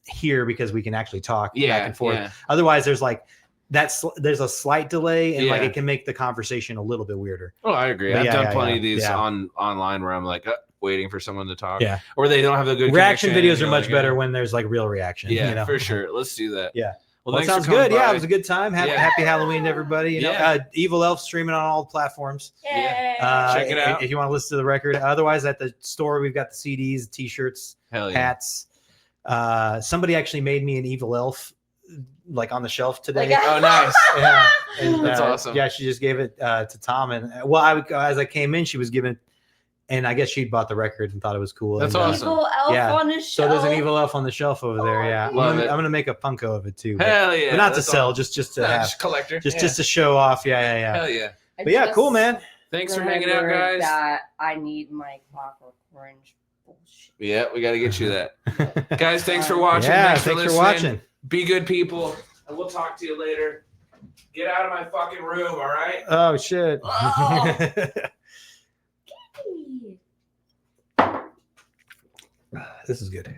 B: here because we can actually talk back and forth. Yeah. Otherwise, there's like there's a slight delay and like it can make the conversation a little bit weirder.
A: Oh, I agree. I've done plenty of these online where I'm like waiting for someone to talk. Yeah. Or they don't have the good
B: reaction videos are much better when there's like real reaction.
A: Yeah, for sure. Let's do that.
B: Yeah. Well, that sounds good. Yeah, it was a good time. Happy Halloween to everybody. You know, Evil Elf streaming on all platforms.
C: Yeah.
A: Check it out
B: if you want to listen to the record. Otherwise, at the store, we've got the CDs, T-shirts, hats. Somebody actually made me an Evil Elf, like on the shelf today.
A: Oh, nice.
B: Yeah, and,
A: that's awesome.
B: Yeah, she just gave it to Tom, and as I came in, she was giving. And I guess she'd bought the record and thought it was cool.
A: That's
B: and,
A: awesome.
C: Evil elf on his shelf.
B: So there's an evil elf on the shelf over there. Yeah,
A: Love it.
B: I'm gonna make a Funko of it too.
A: Hell yeah!
B: But not to sell, just to have
A: collector.
B: Just to show off. Yeah.
A: Hell yeah!
B: But yeah, cool, man.
C: Thanks for hanging out, guys. That I need my Clockwork Orange bullshit.
A: Yeah, we got to get you that, guys. Thanks for watching.
B: Yeah, thanks for watching.
A: Be good people, and we'll talk to you later. Get out of my fucking room, all right?
B: Oh shit.
C: Oh.
B: This is good.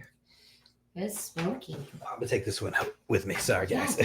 C: It's smoky.
B: I'm gonna take this one out with me. Sorry, guys.